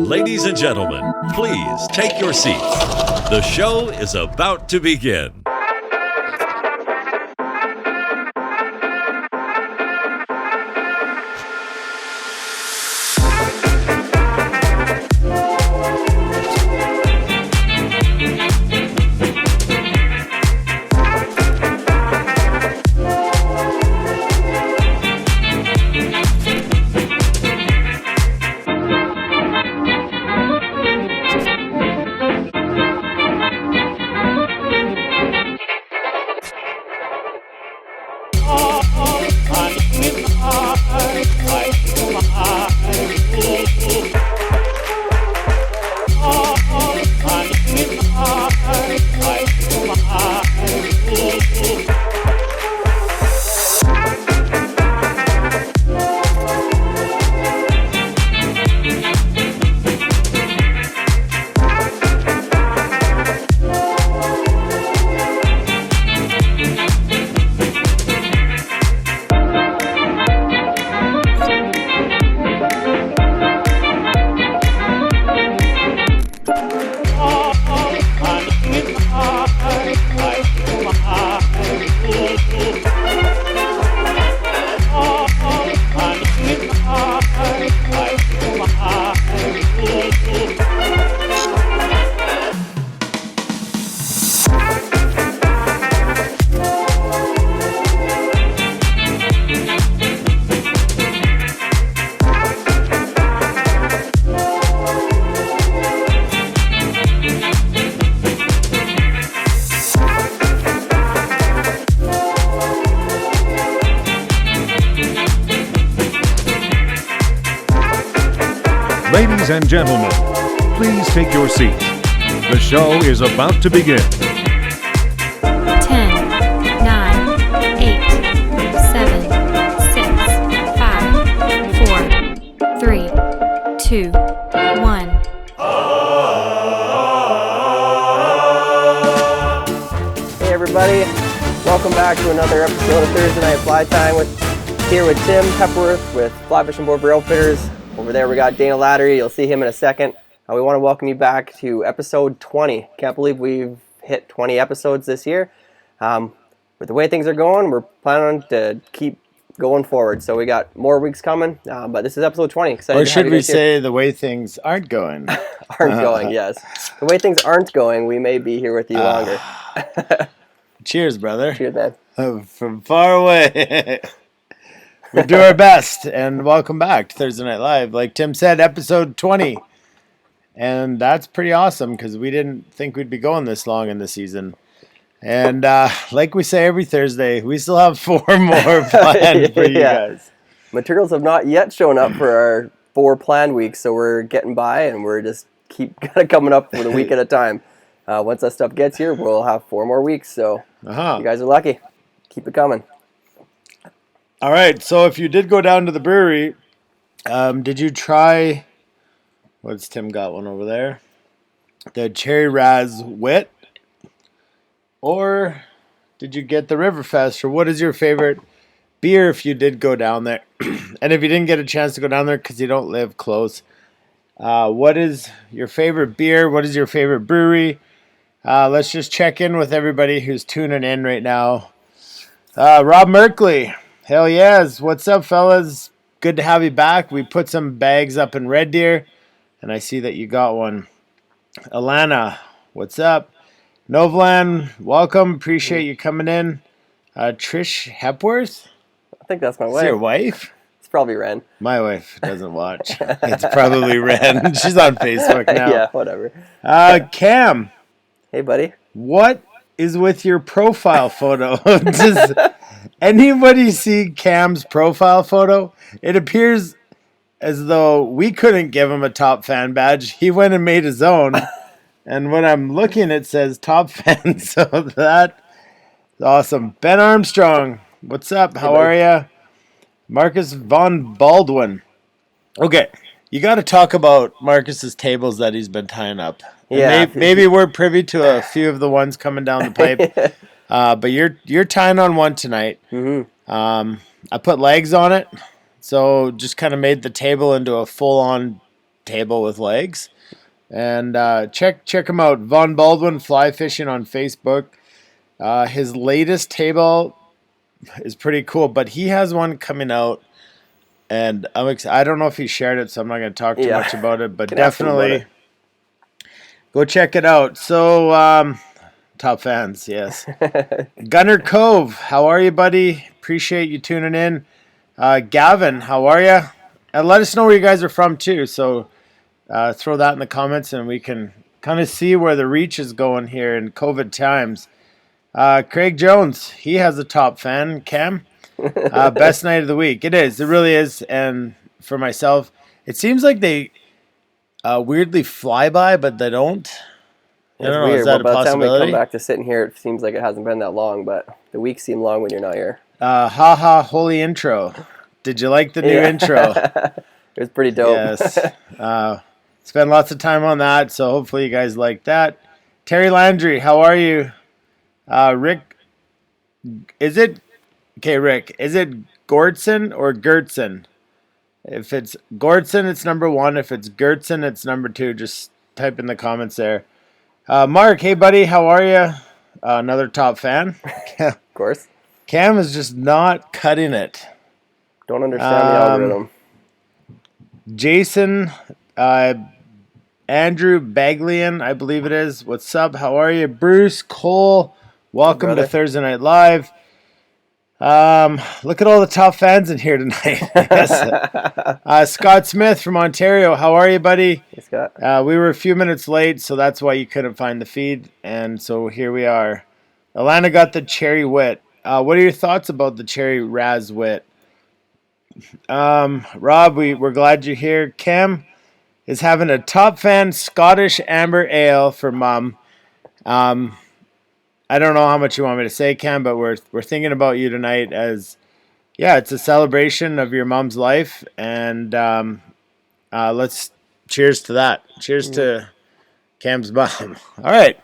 Ladies and gentlemen, please take your seats. The show is about to begin. Ladies and gentlemen, please take your seats. The show is about to begin. 10, 9, 8, 7, 6, 5, 4, 3, 2, 1. Hey everybody, welcome back to another episode of Thursday Night Fly Time here with Tim Pepperworth with Fly Fishing Board for Outfitters. Over there we got Dana Lattery. You'll see him in a second. We want to welcome you back to episode 20. Can't believe we've hit 20 episodes this year. With the way things are going, we're planning to keep going forward. So we got more weeks coming, but this is episode 20. Excited or to have should you we guys here. say the way things aren't going? Aren't going, yes. The way things aren't going, we may be here with you longer. Cheers, brother. Cheers, man. From far away. We do our best, and welcome back to Thursday Night Live. Like Tim said, episode 20. And that's pretty awesome because we didn't think we'd be going this long in the season. And like we say every Thursday, we still have 4 more planned for you guys. Materials have not yet shown up for our 4 planned weeks, so we're getting by, and we're just keep kind of coming up with a week at a time. Once that stuff gets here, we'll have 4 more weeks, so you guys are lucky. Keep it coming. All right, so if you did go down to the brewery, did you try, what's Tim got one over there? The Cherry Raz Wit? Or did you get the Riverfest? Or what is your favorite beer if you did go down there? And if you didn't get a chance to go down there because you don't live close, what is your favorite beer? What is your favorite brewery? Let's just check in with everybody who's tuning in right now. Rob Merkley. Hell yes. What's up, fellas? Good to have you back. We put some bags up in Red Deer, and I see that you got one. Alana, what's up? Novlan, welcome. Appreciate you coming in. Trish Hepworth? I think that's my Is your wife. wife? It's probably Ren. My wife doesn't watch. It's probably Ren. She's on Facebook now. Yeah, whatever. Cam, Hey, buddy. what is with your profile photo? Does anybody see Cam's profile photo? It appears as though we couldn't give him a top fan badge. He went and made his own. And when I'm looking, it says top fan. So that's awesome. Ben Armstrong, what's up? How are you? Marcus Von Baldwin. Okay, you got to talk about Marcus's tables that he's been tying up. And Yeah. maybe we're privy to a few of the ones coming down the pipe. But you're tying on one tonight. Mm-hmm. I put legs on it, so just kind of made the table into a full-on table with legs. And check him out, Von Baldwin Fly Fishing on Facebook. His latest table is pretty cool, but he has one coming out, and I don't know if he shared it, so I'm not going to talk too much about it, but definitely go check it out. So, top fans, yes. Gunner Cove, how are you, buddy? Appreciate you tuning in. Gavin, how are you? And let us know where you guys are from, too, so throw that in the comments, and we can kind of see where the reach is going here in COVID times. Craig Jones, he has a top fan. Cam, best night of the week. It is. It really is. And for myself, it seems like they weirdly fly by, but they don't. I don't know. Weird. Is that By a the time we possibility? come back to sitting here, it seems like it hasn't been that long, but the weeks seem long when you're not here. Holy intro. Did you like the new intro? It was pretty dope. Yes. Spent lots of time on that, so hopefully you guys like that. Terry Landry, how are you? Rick, Rick, is it Gordson or Gertson? If it's Gordson, it's number 1. If it's Gertson, it's number 2. Just type in the comments there. Mark, hey buddy, how are you? Another top fan. Of course. Cam is just not cutting it. Don't understand the algorithm. Jason, Andrew Baglian, I believe it is. What's up? How are you? Bruce Cole, welcome to Thursday Night Live. Look at all the top fans in here tonight. Yes. Scott Smith from Ontario, how are you, buddy? Hey, Scott. We were a few minutes late, so that's why you couldn't find the feed, and so here we are. Alana got the cherry wit. What are your thoughts about the cherry raz wit? Rob, we're glad you're here. Cam is having a top fan Scottish amber ale for mom. I don't know how much you want me to say, Cam, but we're thinking about you tonight as, it's a celebration of your mom's life, and let's cheers to that. Cheers to Cam's mom. All right.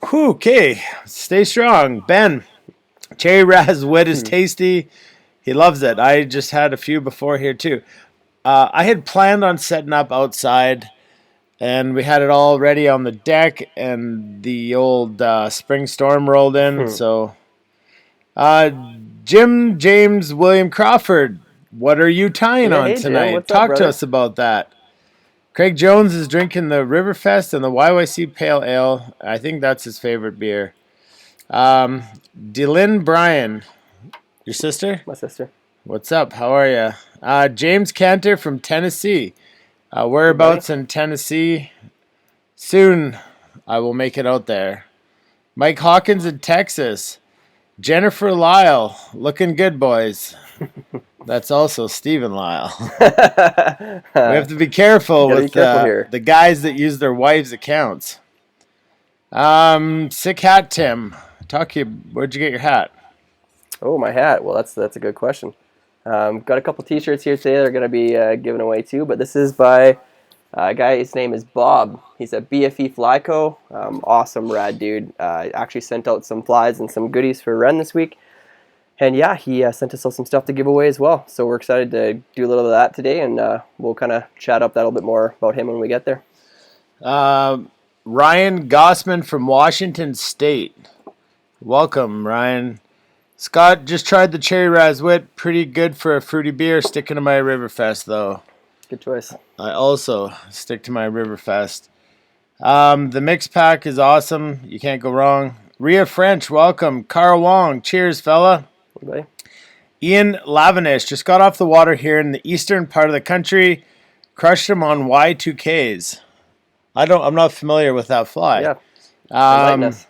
Whew, okay. Stay strong. Ben, cherry raz wit is tasty. He loves it. I just had a few before here, too. I had planned on setting up outside, and we had it all ready on the deck, and the old spring storm rolled in. So, Jim James William Crawford, what are you tying on tonight? Jim, Talk to us about that. Craig Jones is drinking the Riverfest and the YYC Pale Ale. I think that's his favorite beer. Dylan Bryan, your sister? My sister. What's up? How are you? James Cantor from Tennessee. Whereabouts in Tennessee? Soon I will make it out there. Mike Hawkins in Texas. Jennifer Lyle. Looking good, boys. That's also Stephen Lyle. We have to be careful with the guys that use their wives' accounts. Sick Hat Tim. Talk to you. Where'd you get your hat? Oh, my hat. Well, that's a good question. Got a couple T-shirts here today. They're going to be given away too, but this is by a guy. His name is Bob. He's at BFE Flyco. Awesome, rad dude. Actually sent out some flies and some goodies for Ren this week. And yeah, he sent us some stuff to give away as well. So we're excited to do a little of that today, and we'll kind of chat up that a little bit more about him when we get there. Ryan Gossman from Washington State. Welcome, Ryan. Scott just tried the Cherry Raz Wit. Pretty good for a fruity beer. Sticking to my Riverfest, though. Good choice. I also stick to my Riverfest. The mix pack is awesome. You can't go wrong. Rhea French, welcome. Carl Wong, cheers, fella. Anybody? Ian Lavinish just got off the water here in the eastern part of the country. Crushed him on Y2Ks. I'm not familiar with that fly. Yeah. Enlighten us.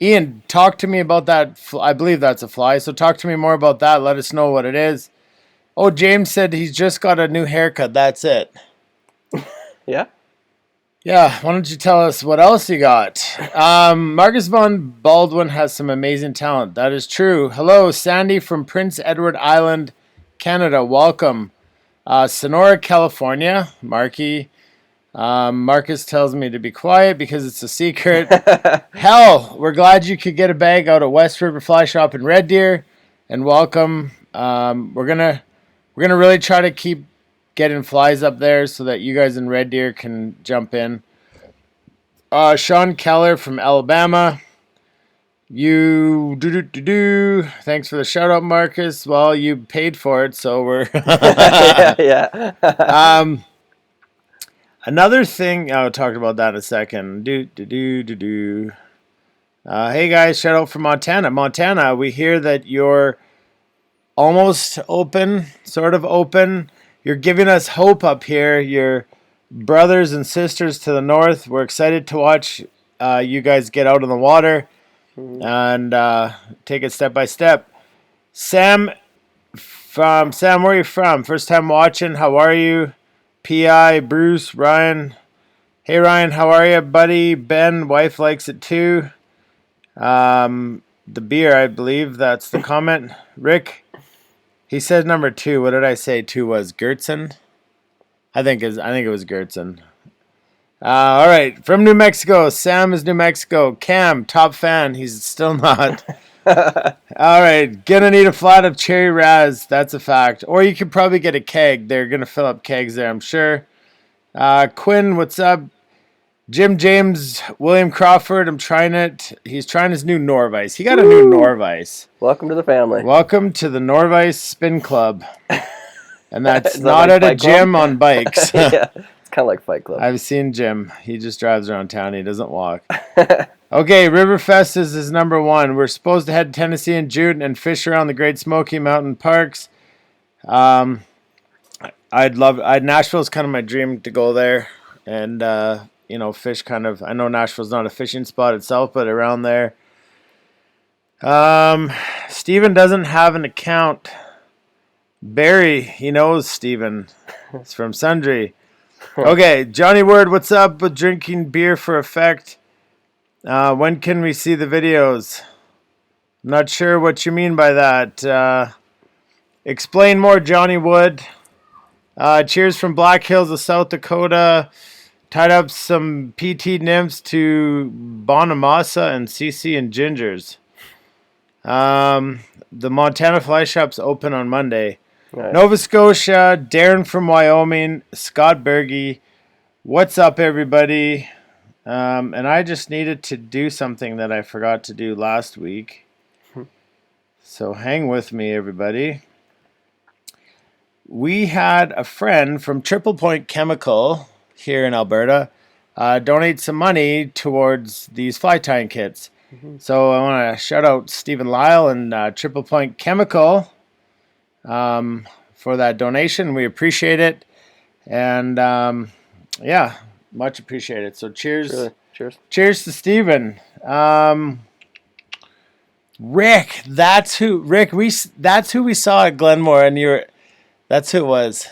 Ian, talk to me about that. I believe that's a fly. So talk to me more about that. Let us know what it is. Oh, James said he's just got a new haircut. That's it. Yeah. Yeah, why don't you tell us what else you got? Marcus von Baldwin has some amazing talent. That is true. Hello, Sandy from Prince Edward Island, Canada. Welcome. Sonora, California. Marky. Marcus tells me to be quiet because it's a secret. Hell, we're glad you could get a bag out at West River Fly Shop in Red Deer. And welcome. We're gonna really try to keep getting flies up there so that you guys in Red Deer can jump in. Sean Keller from Alabama. Thanks for the shout out, Marcus. Well, you paid for it, so we're yeah. Another thing, I'll talk about that in a second. Hey guys, shout out from Montana. Montana, we hear that you're almost open, sort of open. You're giving us hope up here. Your brothers and sisters to the north. We're excited to watch you guys get out on the water and take it step by step. Sam, where are you from? First time watching. How are you? P.I., Bruce, Ryan. Hey, Ryan, how are you, buddy? Ben, wife likes it too. The beer, I believe. That's the comment. Rick. He says number 2. What did I say 2 was? Gertsen? I think it was Gertsen. All right. From New Mexico. Sam is New Mexico. Cam, top fan. He's still not. All right. Gonna need a flat of cherry raz. That's a fact. Or you could probably get a keg. They're gonna fill up kegs there, I'm sure. Quinn, what's up? Jim James, William Crawford, I'm trying it. He's trying his new Norvice. He got a new Norvice. Welcome to the family. Welcome to the Norvice Spin Club. And that's Is that not like at a Fight gym Club? on bikes. Yeah, it's kind of like Fight Club. I've seen Jim. He just drives around town. He doesn't walk. Okay, Riverfest is his number 1. We're supposed to head to Tennessee in June and fish around the Great Smoky Mountain Parks. Nashville's kind of my dream to go there and fish kind of. I know Nashville's not a fishing spot itself, but around there. Steven doesn't have an account. Barry, he knows Steven. It's from Sundry. Okay, Johnny Word, what's up with drinking beer for effect? When can we see the videos? I'm not sure what you mean by that. Explain more, Johnny Wood. Cheers from Black Hills of South Dakota. Tied up some PT nymphs to Bonamassa and CC and Gingers. The Montana Fly Shop's open on Monday. Right. Nova Scotia, Darren from Wyoming, Scott Berge. What's up, everybody? And I just needed to do something that I forgot to do last week. So hang with me, everybody. We had a friend from Triple Point Chemical here in Alberta donate some money towards these fly tying kits. So I want to shout out Stephen Lyle and Triple Point Chemical for that donation. We appreciate it. And much appreciated. So cheers. Really? Cheers. Cheers to Stephen. Rick, that's who we saw at Glenmore, and that's who it was.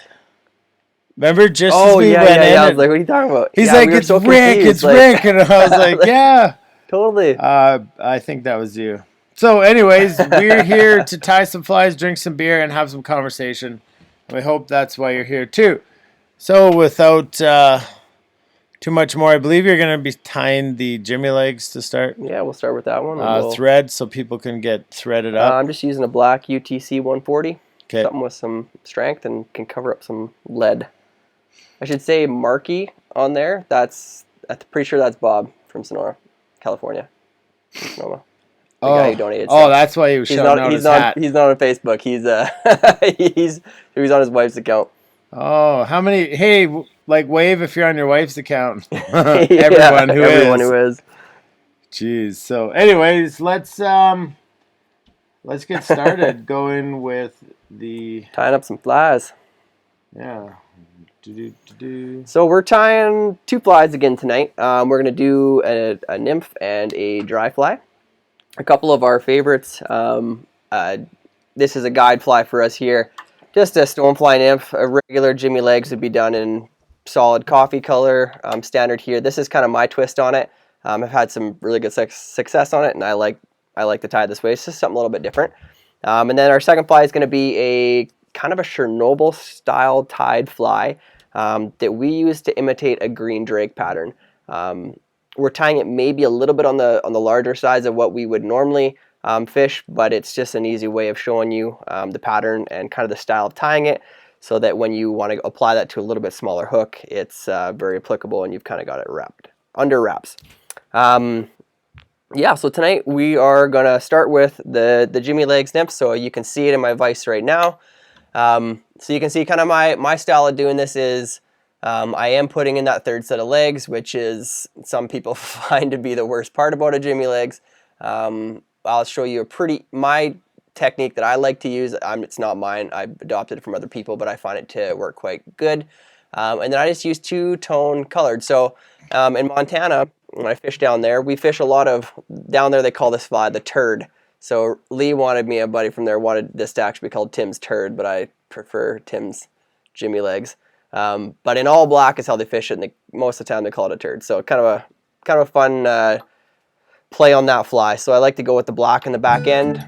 Remember, just as we went in, I was like, what are you talking about? He's like, it's so Rick, it's Rick, and I was like, yeah, totally. I think that was you. So, anyways, we're here to tie some flies, drink some beer, and have some conversation. We hope that's why you're here too. So, without too much more, I believe you're going to be tying the Jimmy legs to start. Yeah, we'll start with that one. Thread, so people can get threaded up. I'm just using a black UTC 140. Okay. Something with some strength and can cover up some lead. I should say Marky on there. I'm pretty sure that's Bob from Sonora, California. Sonoma. The guy who donated. Oh, that's why he was showing out his hat. He's not on Facebook. He's on his wife's account. Oh, how many? Hey, like wave if you're on your wife's account. Yeah, everyone who is. Jeez. So, anyways, let's get started. Going with the Tying up some flies. yeah. So we're tying 2 flies again tonight. We're going to do a nymph and a dry fly. A couple of our favorites. This is a guide fly for us here. Just a stonefly nymph. A regular Jimmy legs would be done in solid coffee color. Standard here. This is kind of my twist on it. I've had some really good success on it, and I like to tie it this way. It's just something a little bit different. And then our second fly is going to be a kind of a Chernobyl style tied fly. That we use to imitate a green drake pattern. We're tying it maybe a little bit on the larger size of what we would normally fish, but it's just an easy way of showing you the pattern and kind of the style of tying it, so that when you want to apply that to a little bit smaller hook, it's very applicable and you've kind of got it under wraps. Yeah, so tonight we are going to start with the Jimmy legs nymph, so you can see it in my vise right now. So you can see kind of my style of doing this is I am putting in that third set of legs, which is some people find to be the worst part about a Jimmy legs. I'll show you my technique that I like to use. It's not mine. I adopted it from other people, but I find it to work quite good. And then I just use 2-tone colored. So in Montana, when I fish down there, we fish a lot of, down there they call this fly the turd. So Lee wanted me, a buddy from there wanted this to actually be called Tim's turd, but I prefer Tim's Jimmy legs. But in all black is how they fish it, and most of the time they call it a turd. So kind of a fun play on that fly. So I like to go with the black in the back end,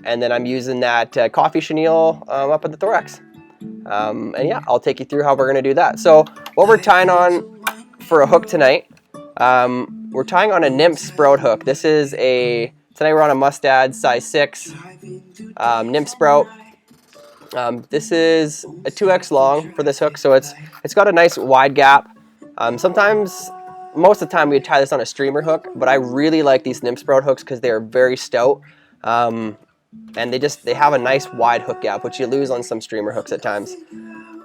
and then I'm using that coffee chenille up at the thorax. And yeah, I'll take you through how we're going to do that. So what we're tying on for a hook tonight, we're tying on a nymph sprout hook. Tonight we're on a Mustad size 6 nymph sprout. This is a 2x long for this hook, so it's got a nice wide gap. Most of the time we would tie this on a streamer hook, but I really like these nymph sprout hooks because they are very stout, and they have a nice wide hook gap, which you lose on some streamer hooks at times.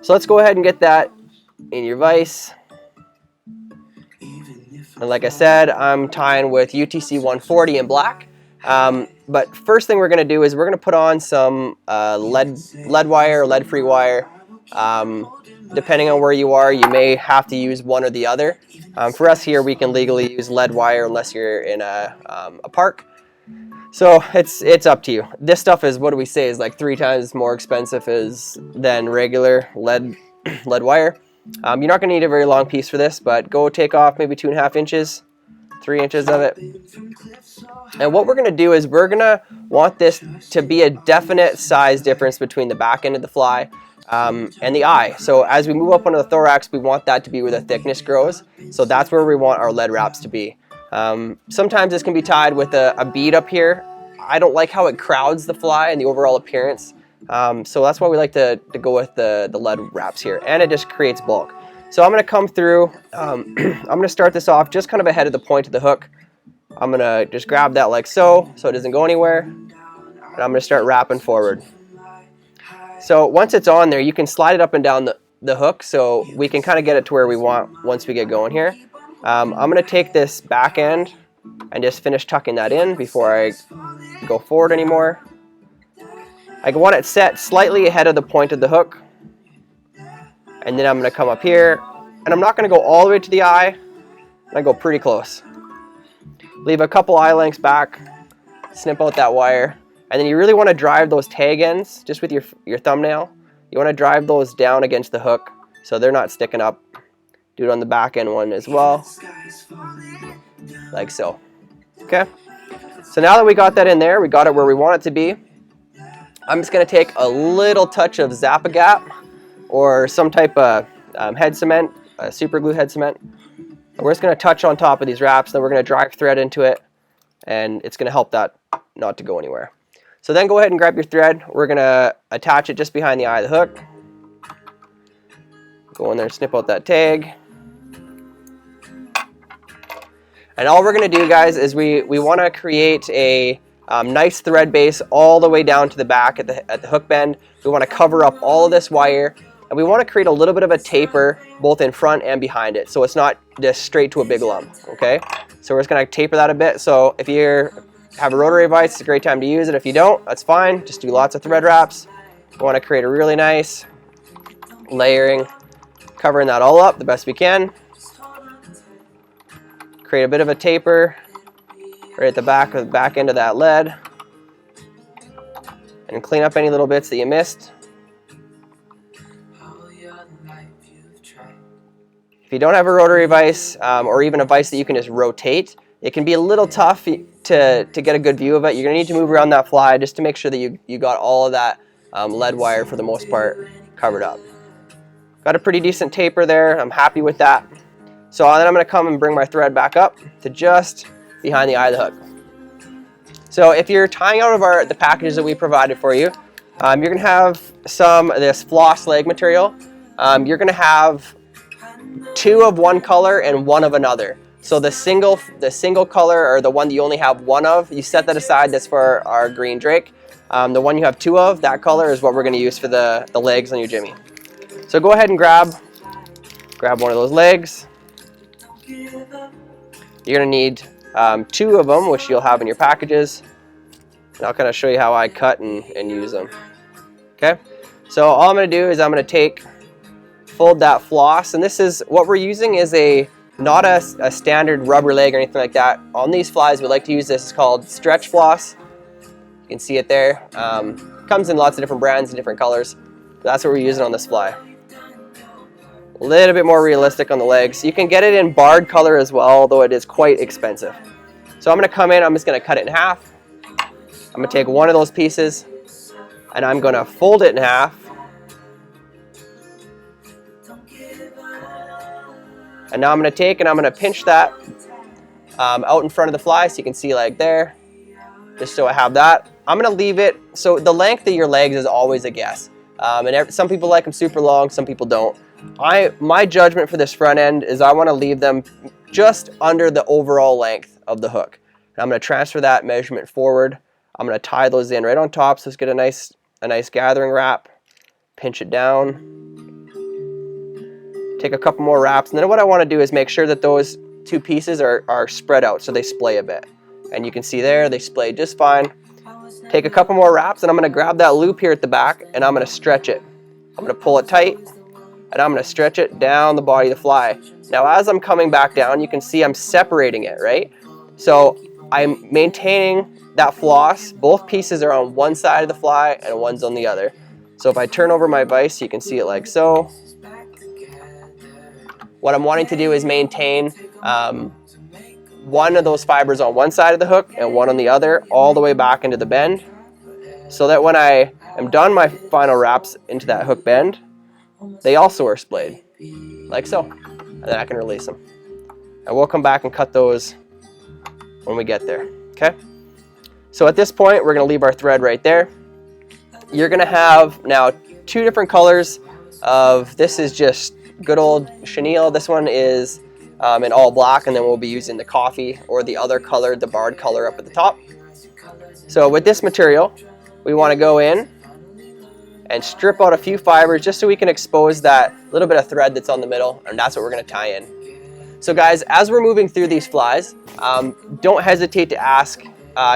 So let's go ahead and get that in your vise. And like I said, I'm tying with UTC 140 in black. But first thing we're going to do is we're going to put on some lead wire or lead-free wire. Depending on where you are, you may have to use one or the other. For us here, we can legally use lead wire unless you're in a park. So it's up to you. This stuff is, what do we say, is like 3 times more expensive than regular lead wire. You're not going to need a very long piece for this, but go take off maybe 2.5 inches, 3 inches of it. And what we're going to do is we're going to want this to be a definite size difference between the back end of the fly and the eye. So as we move up onto the thorax, we want that to be where the thickness grows. So that's where we want our lead wraps to be. Sometimes this can be tied with a bead up here. I don't like how it crowds the fly and the overall appearance. So that's why we like to go with the lead wraps here, and it just creates bulk. So I'm going to come through, I'm going to start this off just kind of ahead of the point of the hook. I'm going to just grab that like so it doesn't go anywhere, and I'm going to start wrapping forward. So once it's on there, you can slide it up and down the hook so we can kind of get it to where we want once we get going here. I'm going to take this back end and just finish tucking that in before I go forward anymore. I want it set slightly ahead of the point of the hook, and then I'm going to come up here, and I'm not going to go all the way to the eye. I go pretty close. Leave a couple eye lengths back, snip out that wire, and then you really want to drive those tag ends just with your thumbnail. You want to drive those down against the hook so they're not sticking up. Do it on the back end one as well, like so. Okay, so now that we got that in there, we got it where we want it to be. I'm just going to take a little touch of Zap-A-Gap or some type of head cement, super glue head cement. And we're just going to touch on top of these wraps, then we're going to drive thread into it, and it's going to help that not to go anywhere. So then go ahead and grab your thread. We're going to attach it just behind the eye of the hook. Go in there and snip out that tag. And all we're going to do, guys, is we want to create a nice thread base all the way down to the back at the hook bend. We want to cover up all of this wire. And we want to create a little bit of a taper both in front and behind it, so it's not just straight to a big lump, okay? So we're just going to taper that a bit. So if you have a rotary vise, it's a great time to use it. If you don't, that's fine. Just do lots of thread wraps. We want to create a really nice layering, covering that all up the best we can. Create a bit of a taper right at the back end of that lead, and clean up any little bits that you missed. If you don't have a rotary vise, or even a vise that you can just rotate, it can be a little tough to get a good view of it. You're gonna need to move around that fly just to make sure that you got all of that lead wire, for the most part, covered up. Got a pretty decent taper there. I'm happy with that. So then I'm gonna come and bring my thread back up to just behind the eye of the hook. So if you're tying out of the packages that we provided for you, you're gonna have some of this floss leg material. You're gonna have 2 of one color and 1 of another. So the single color, or the one that you only have 1 of, you set that aside. That's for our green drake. The one you have 2 of, that color is what we're gonna use for the legs on your jimmy. So go ahead and grab one of those legs. You're gonna need 2 of them, which you'll have in your packages. And I'll kind of show you how I cut and use them. Okay, so all I'm gonna do is I'm gonna fold that floss, and this is what we're using is not a standard rubber leg or anything like that. On these flies, we like to use this. It's called stretch floss. You can see it there. Comes in lots of different brands and different colors. That's what we're using on this fly. A little bit more realistic on the legs. You can get it in barred color as well, although it is quite expensive. So I'm gonna come in, I'm just gonna cut it in half. I'm gonna take one of those pieces and I'm gonna fold it in half. And now I'm gonna take and I'm gonna pinch that out in front of the fly, so you can see like there, just so I have that. I'm gonna leave it, so the length of your legs is always a guess. Some people like them super long, some people don't. My judgment for this front end is I wanna leave them just under the overall length of the hook. And I'm gonna transfer that measurement forward. I'm gonna tie those in right on top, so let's get a nice gathering wrap, pinch it down. Take a couple more wraps, and then what I want to do is make sure that those 2 pieces are spread out so they splay a bit. And you can see there, they splay just fine. Take a couple more wraps, and I'm going to grab that loop here at the back, and I'm going to stretch it. I'm going to pull it tight, and I'm going to stretch it down the body of the fly. Now as I'm coming back down, you can see I'm separating it, right? So I'm maintaining that floss. Both pieces are on one side of the fly, and one's on the other. So if I turn over my vise, you can see it like so. What I'm wanting to do is maintain one of those fibers on one side of the hook and one on the other, all the way back into the bend, so that when I am done my final wraps into that hook bend, they also are splayed, like so. And then I can release them. And we'll come back and cut those when we get there, okay? So at this point, we're gonna leave our thread right there. You're gonna have now 2 different colors of, this is just good old chenille. This one is in all black, and then we'll be using the coffee or the other color, the barred color up at the top. So with this material, we want to go in and strip out a few fibers just so we can expose that little bit of thread that's on the middle, and that's what we're going to tie in. So guys, as we're moving through these flies, don't hesitate to ask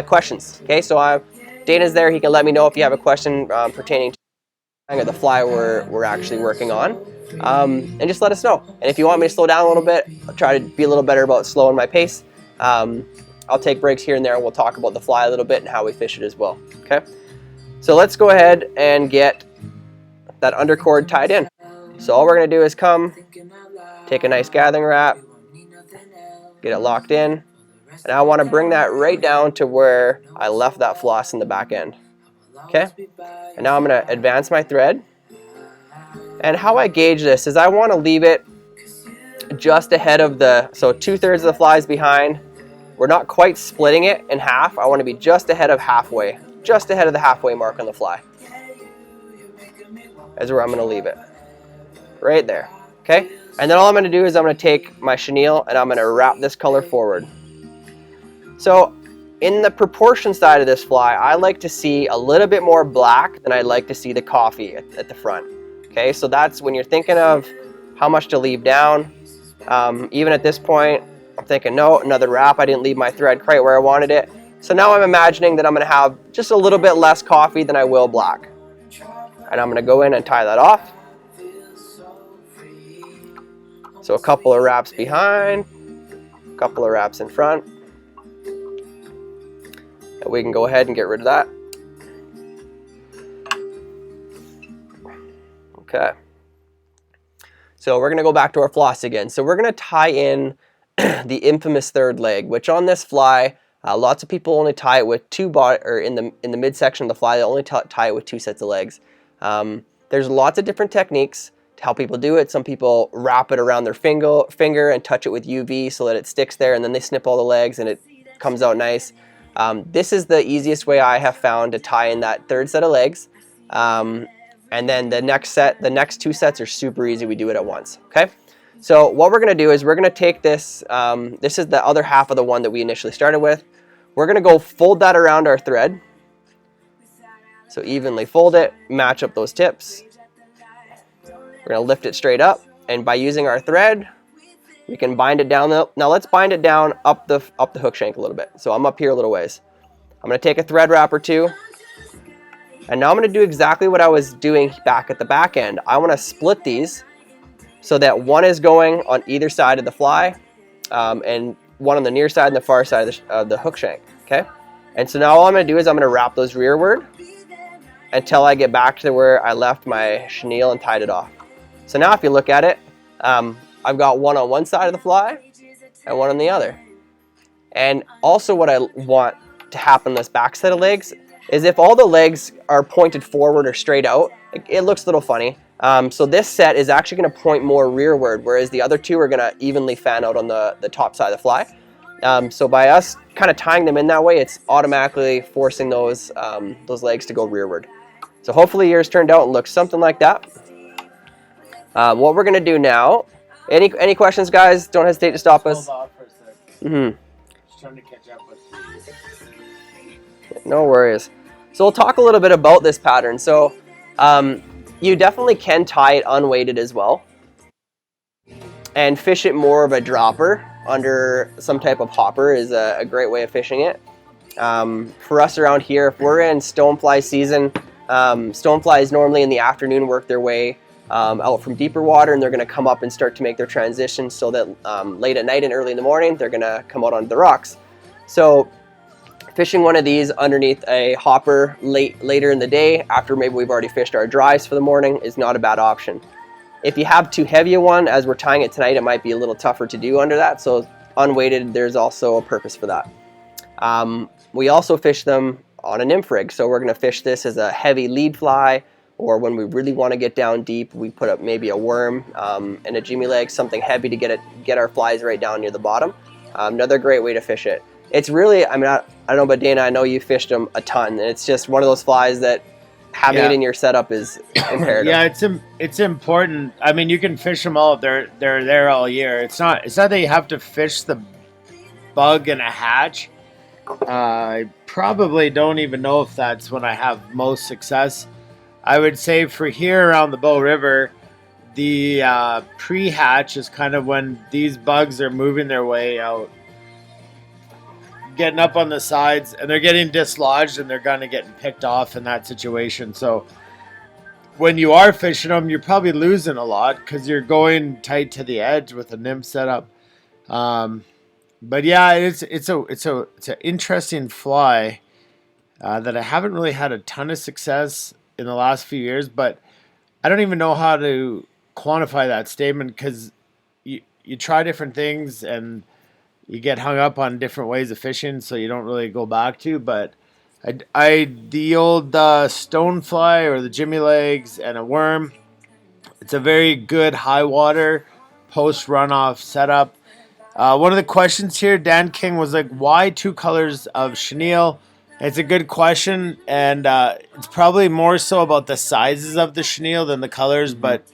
questions. Okay, so Dana's there. He can let me know if you have a question pertaining to the fly we're actually working on. And just let us know. And if you want me to slow down a little bit, I'll try to be a little better about slowing my pace. I'll take breaks here and there, and we'll talk about the fly a little bit and how we fish it as well. Okay, so let's go ahead and get that undercord tied in. So all we're going to do is come, take a nice gathering wrap, get it locked in, and I want to bring that right down to where I left that floss in the back end. Okay, and now I'm going to advance my thread. And how I gauge this is I want to leave it just ahead of so 2/3 of the fly is behind. We're not quite splitting it in half. I want to be just ahead of halfway, just ahead of the halfway mark on the fly. That's where I'm going to leave it, right there. Okay, and then all I'm going to do is I'm going to take my chenille and I'm going to wrap this color forward. So in the proportion side of this fly, I like to see a little bit more black than I'd like to see the coffee at the front. Okay, so that's when you're thinking of how much to leave down. Even at this point, I'm thinking, no, another wrap. I didn't leave my thread quite where I wanted it. So now I'm imagining that I'm going to have just a little bit less coffee than I will black. And I'm going to go in and tie that off. So a couple of wraps behind, a couple of wraps in front. And we can go ahead and get rid of that. Okay. So we're going to go back to our floss again. So we're going to tie in the infamous third leg, which on this fly, lots of people only tie it with in the midsection of the fly, they only tie it with 2 sets of legs. There's lots of different techniques to how people do it. Some people wrap it around their finger and touch it with UV so that it sticks there, and then they snip all the legs and it comes out nice. This is the easiest way I have found to tie in that third set of legs. And then the next 2 sets are super easy. We do it at once, okay? So what we're gonna do is we're gonna take this, this is the other half of the one that we initially started with. We're gonna go fold that around our thread. So evenly fold it, match up those tips. We're gonna lift it straight up, and by using our thread, we can bind it down. Now let's bind it down up the hook shank a little bit. So I'm up here a little ways. I'm gonna take a thread wrap or 2. And now I'm going to do exactly what I was doing back at the back end. I want to split these so that one is going on either side of the fly and one on the near side and the far side of the hook shank, okay? And so now all I'm going to do is I'm going to wrap those rearward until I get back to where I left my chenille and tied it off. So now if you look at it, I've got one on one side of the fly and one on the other. And also what I want to happen on this back set of legs is if all the legs are pointed forward or straight out, it looks a little funny. So this set is actually going to point more rearward, whereas the other 2 are going to evenly fan out on the top side of the fly. So by us kind of tying them in that way, it's automatically forcing those legs to go rearward. So hopefully yours turned out and looks something like that. What we're going to do now, any questions, guys? Don't hesitate to stop us. Hold off for a sec. Mm-hmm. Just trying to catch up with No worries. So we'll talk a little bit about this pattern. So you definitely can tie it unweighted as well and fish it more of a dropper under some type of hopper is a great way of fishing it. For us around here, if we're in stonefly season, stoneflies normally in the afternoon work their way out from deeper water, and they're going to come up and start to make their transition so that late at night and early in the morning, they're going to come out onto the rocks. So fishing one of these underneath a hopper later in the day, after maybe we've already fished our dries for the morning, is not a bad option. If you have too heavy a one, as we're tying it tonight, it might be a little tougher to do under that, so unweighted, there's also a purpose for that. We also fish them on a nymph rig, so we're going to fish this as a heavy lead fly, or when we really want to get down deep, we put up maybe a worm and a jimmy leg, something heavy to get our flies right down near the bottom. Another great way to fish it. It's really, I mean, I don't know, but Dana, I know you fished them a ton, and it's just one of those flies that having it in your setup is imperative. Yeah, it's important. I mean, you can fish them all. They're there all year. It's not that you have to fish the bug in a hatch. I probably don't even know if that's when I have most success. I would say for here around the Bow River, the pre-hatch is kind of when these bugs are moving their way out, getting up on the sides, and they're getting dislodged, and they're kind of getting picked off in that situation. So when you are fishing them, you're probably losing a lot because you're going tight to the edge with a nymph setup. But yeah, it's an interesting fly that I haven't really had a ton of success in the last few years, but I don't even know how to quantify that statement because you try different things and you get hung up on different ways of fishing, so you don't really go back to. But the old stonefly or the jimmy legs and a worm, it's a very good high water post runoff setup. One of the questions here, Dan King was like, why 2 colors of chenille? It's a good question, and it's probably more so about the sizes of the chenille than the colors, but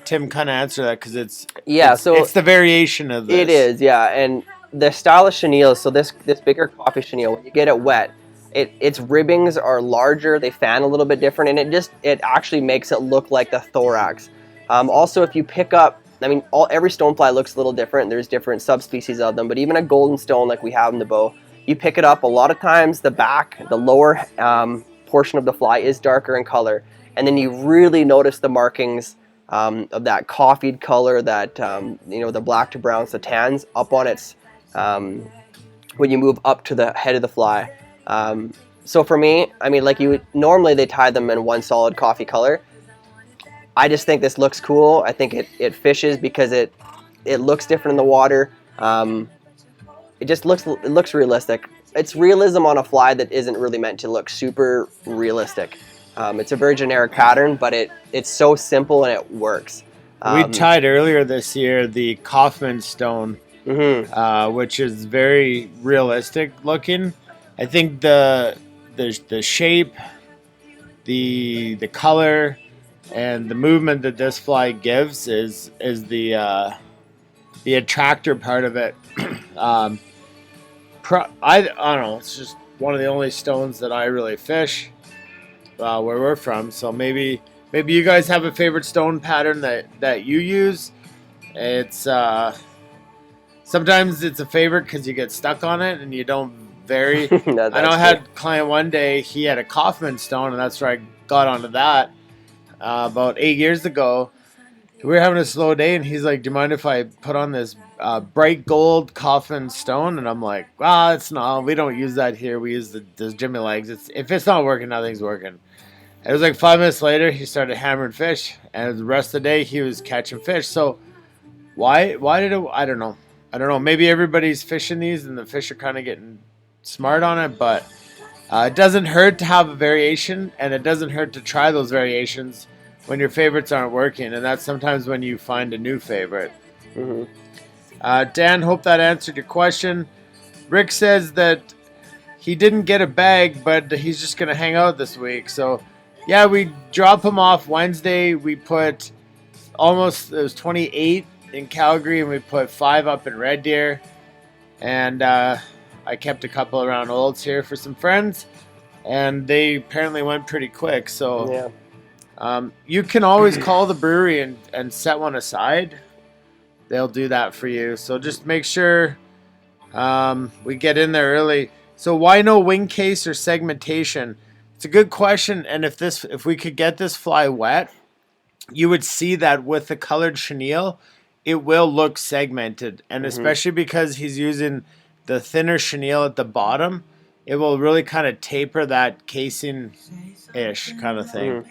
Tim kind of answered that because it's the variation of this. It is, yeah, and the style of chenille, so this bigger coffee chenille, when you get it wet, its ribbings are larger, they fan a little bit different, and it actually makes it look like the thorax. Also, if you pick up, I mean, every stonefly looks a little different. There's different subspecies of them, but even a golden stone like we have in the bow, you pick it up, a lot of times the back, the lower portion of the fly is darker in color, and then you really notice the markings of that coffeed color, that the black to browns, the tans up on its when you move up to the head of the fly. So for me, I mean, like normally they tie them in one solid coffee color. I just think this looks cool. I think it fishes because it looks different in the water. It looks realistic. It's realism on a fly that isn't really meant to look super realistic. It's a very generic pattern, but it's so simple and it works. We tied earlier this year the Kaufman stone, which is very realistic looking. I think the shape, the color, and the movement that this fly gives is the attractor part of it. I don't know. It's just one of the only stones that I really fish where we're from. So maybe you guys have a favorite stone pattern that you use. It's sometimes it's a favorite because you get stuck on it and you don't vary. No, I know I had a client one day. He had a Kaufman stone, and that's where I got onto that about 8 years ago. We were having a slow day, and he's like, "Do you mind if I put on this bright gold Kaufman stone?" And I'm like, "Well, it's not. We don't use that here. We use the Jimmy legs. If it's not working, nothing's working." It was like 5 minutes later, he started hammering fish, and the rest of the day he was catching fish. So why did it? I don't know. Maybe everybody's fishing these, and the fish are kind of getting smart on it, but it doesn't hurt to have a variation, and it doesn't hurt to try those variations when your favorites aren't working, and that's sometimes when you find a new favorite. Dan, hope that answered your question. Rick says that he didn't get a bag, but he's just going to hang out this week. So, yeah, we drop him off Wednesday. We put it was 28 in Calgary, and we put 5 up in Red Deer. And I kept a couple around Olds here for some friends, and they apparently went pretty quick. So yeah. You can always call the brewery and set one aside. They'll do that for you. So just make sure we get in there early. So why no wing case or segmentation? It's a good question. And if we could get this fly wet, you would see that with the colored chenille, it will look segmented. And especially because he's using the thinner chenille at the bottom, it will really kind of taper that casing-ish kind of thing.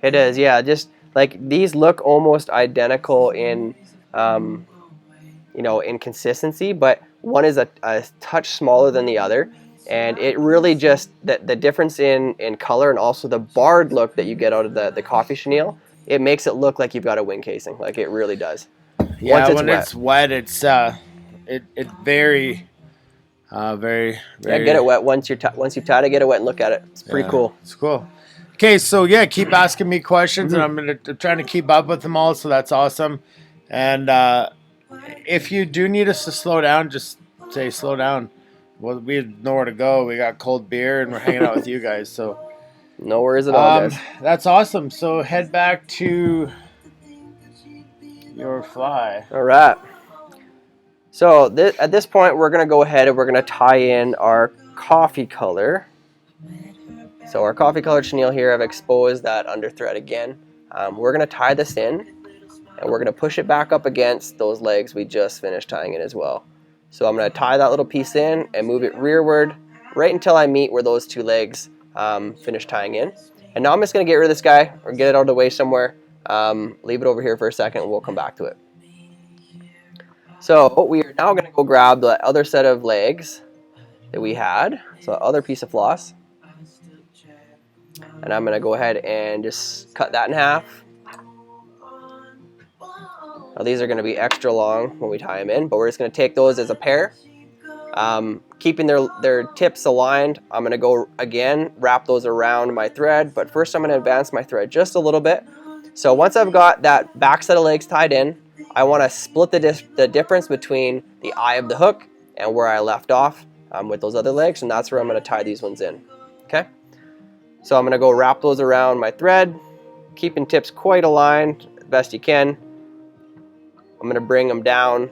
It is, yeah. Just like these look almost identical in, in consistency, but one is a touch smaller than the other, and it really just the difference in color and also the barred look that you get out of the coffee chenille, it makes it look like you've got a wing casing, like it really does. Yeah, it's wet, it's very. Very. Yeah, get it wet once you've tied it. Get it wet and look at it. It's pretty cool. It's cool. Okay, so yeah, keep asking me questions, and I'm trying to keep up with them all. So that's awesome. And if you do need us to slow down, just say slow down. Well, we have nowhere to go. We got cold beer, and we're hanging out with you guys. So no worries at all, guys. That's awesome. So head back to your fly. All right. So at this point, we're going to go ahead and we're going to tie in our coffee color. So our coffee colored chenille here, I've exposed that under thread again. We're going to tie this in, and we're going to push it back up against those legs we just finished tying in as well. So I'm going to tie that little piece in and move it rearward right until I meet where those two legs finish tying in. And now I'm just going to get rid of this guy or get it out of the way somewhere. Leave it over here for a second, and we'll come back to it. So we are now going to go grab the other set of legs that we had, so other piece of floss, and I'm going to go ahead and just cut that in half. Now these are going to be extra long when we tie them in, but we're just going to take those as a pair, keeping their tips aligned. I'm going to go again, wrap those around my thread, but first I'm going to advance my thread just a little bit. So once I've got that back set of legs tied in, I want to split the difference between the eye of the hook and where I left off with those other legs, and that's where I'm going to tie these ones in. Okay, so I'm going to go wrap those around my thread, keeping tips quite aligned best you can. I'm going to bring them down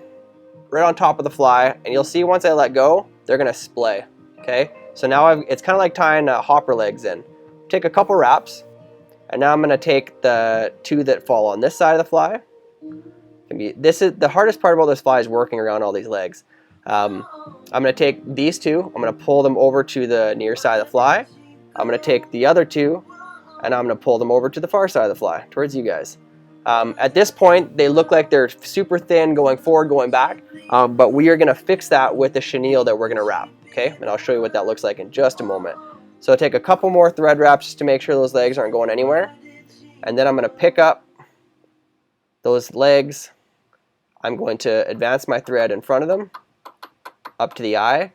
right on top of the fly, and you'll see once I let go, they're going to splay. Okay, so now it's kind of like tying hopper legs in. Take a couple wraps, and now I'm going to take the 2 that fall on this side of the fly. This is the hardest part about this fly, is working around all these legs. I'm going to take these 2, I'm going to pull them over to the near side of the fly. I'm going to take the other 2, and I'm going to pull them over to the far side of the fly, towards you guys. At this point, they look like they're super thin going forward, going back, but we are going to fix that with the chenille that we're going to wrap, okay? And I'll show you what that looks like in just a moment. So take a couple more thread wraps just to make sure those legs aren't going anywhere. And then I'm going to pick up those legs. I'm going to advance my thread in front of them, up to the eye.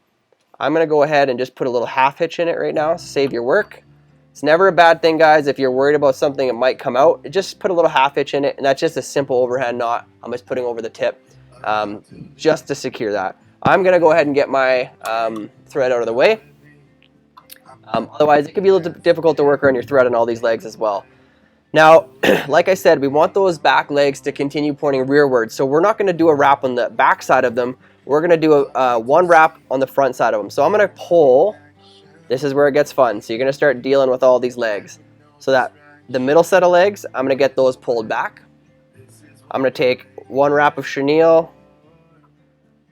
I'm going to go ahead and just put a little half hitch in it right now, save your work. It's never a bad thing, guys, if you're worried about something that might come out. Just put a little half hitch in it, and that's just a simple overhand knot I'm just putting over the tip just to secure that. I'm going to go ahead and get my thread out of the way. Otherwise, it could be a little difficult to work around your thread on all these legs as well. Now, like I said, we want those back legs to continue pointing rearward, so we're not going to do a wrap on the back side of them. We're going to do one wrap on the front side of them. So I'm going to pull. This is where it gets fun. So you're going to start dealing with all these legs. So that the middle set of legs, I'm going to get those pulled back. I'm going to take one wrap of chenille.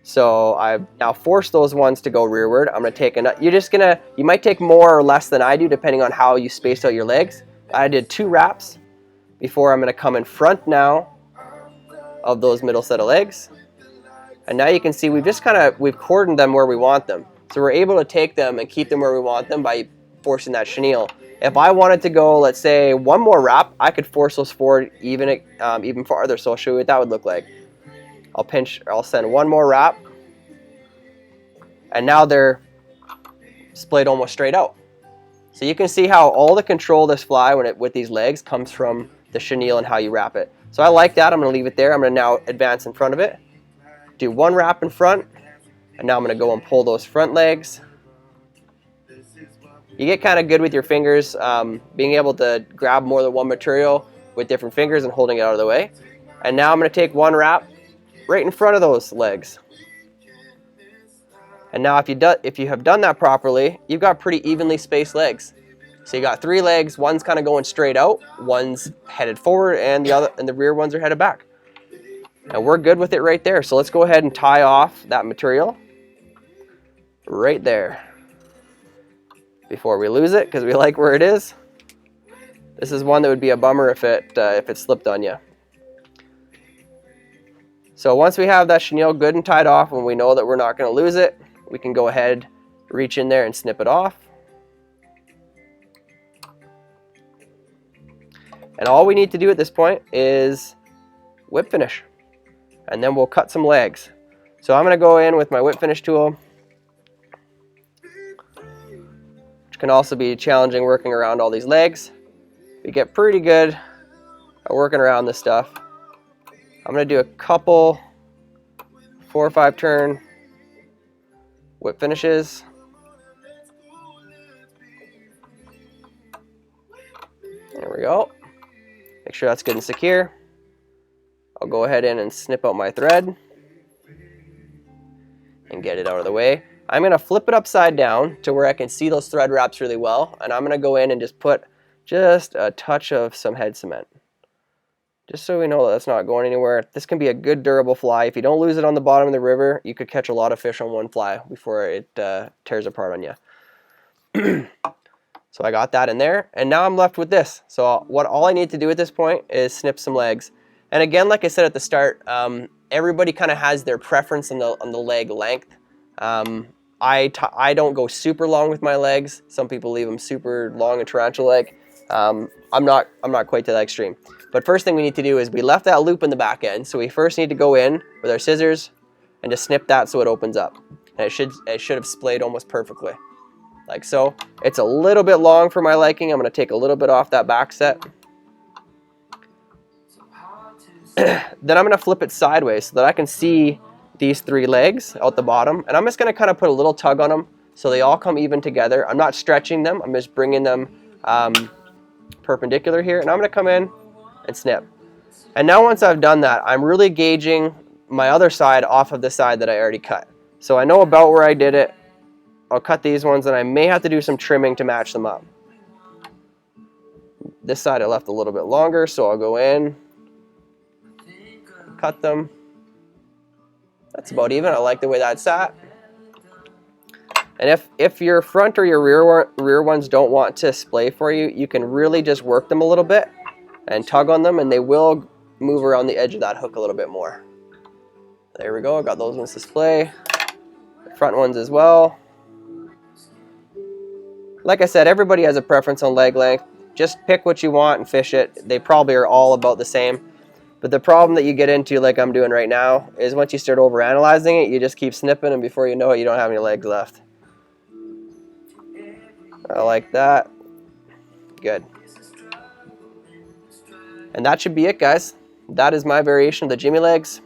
So I've now forced those ones to go rearward. I'm going to take another. You might take more or less than I do, depending on how you spaced out your legs. I did 2 wraps before I'm going to come in front now of those middle set of legs. And now you can see we've cordoned them where we want them. So we're able to take them and keep them where we want them by forcing that chenille. If I wanted to go, let's say, one more wrap, I could force those forward even farther. So I'll show you what that would look like. I'll send one more wrap, and now they're splayed almost straight out. So you can see how all the control of this fly with these legs comes from the chenille and how you wrap it. So I like that. I'm going to leave it there. I'm going to now advance in front of it, do one wrap in front, and now I'm going to go and pull those front legs. You get kind of good with your fingers, being able to grab more than one material with different fingers and holding it out of the way. And now I'm going to take one wrap right in front of those legs. And now if you have done that properly, you've got pretty evenly spaced legs. So you got 3 legs, one's kind of going straight out, one's headed forward, and the rear ones are headed back. And we're good with it right there. So let's go ahead and tie off that material right there before we lose it, because we like where it is. This is one that would be a bummer if it slipped on you. So once we have that chenille good and tied off, and we know that we're not going to lose it, we can go ahead, reach in there and snip it off. And all we need to do at this point is whip finish. And then we'll cut some legs. So I'm going to go in with my whip finish tool, which can also be challenging working around all these legs. We get pretty good at working around this stuff. I'm going to do a couple 4 or 5 turn whip finishes. There we go. Make sure that's good and secure. I'll go ahead and snip out my thread and get it out of the way. I'm going to flip it upside down to where I can see those thread wraps really well, and I'm going to go in and just put just a touch of some head cement, just so we know that that's not going anywhere. This can be a good durable fly. If you don't lose it on the bottom of the river, you could catch a lot of fish on one fly before it tears apart on you. So I got that in there, and now I'm left with this. So all I need to do at this point is snip some legs. And again, like I said at the start, everybody kind of has their preference on the leg length. I don't go super long with my legs. Some people leave them super long and tarantula-like. I'm not quite to that extreme. But first thing we need to do is we left that loop in the back end, so we first need to go in with our scissors and just snip that so it opens up. And it should have splayed almost perfectly, like so. It's a little bit long for my liking. I'm going to take a little bit off that back set. Then I'm going to flip it sideways so that I can see these 3 legs out the bottom, and I'm just going to kind of put a little tug on them so they all come even together. I'm not stretching them. I'm just bringing them perpendicular here, and I'm going to come in and snip. And now once I've done that, I'm really gauging my other side off of the side that I already cut. So I know about where I did it. I'll cut these ones, and I may have to do some trimming to match them up. This side I left a little bit longer, so I'll go in, cut them. That's about even. I like the way that sat. And if your front or your rear ones don't want to splay for you, you can really just work them a little bit and tug on them, and they will move around the edge of that hook a little bit more. There we go. I got those ones to splay. The front ones as well. Like I said, everybody has a preference on leg length. Just pick what you want and fish it. They probably are all about the same. But the problem that you get into, like I'm doing right now, is once you start overanalyzing it, you just keep snipping, and before you know it, you don't have any legs left. I like that. Good. And that should be it, guys. That is my variation of the Jimmy legs.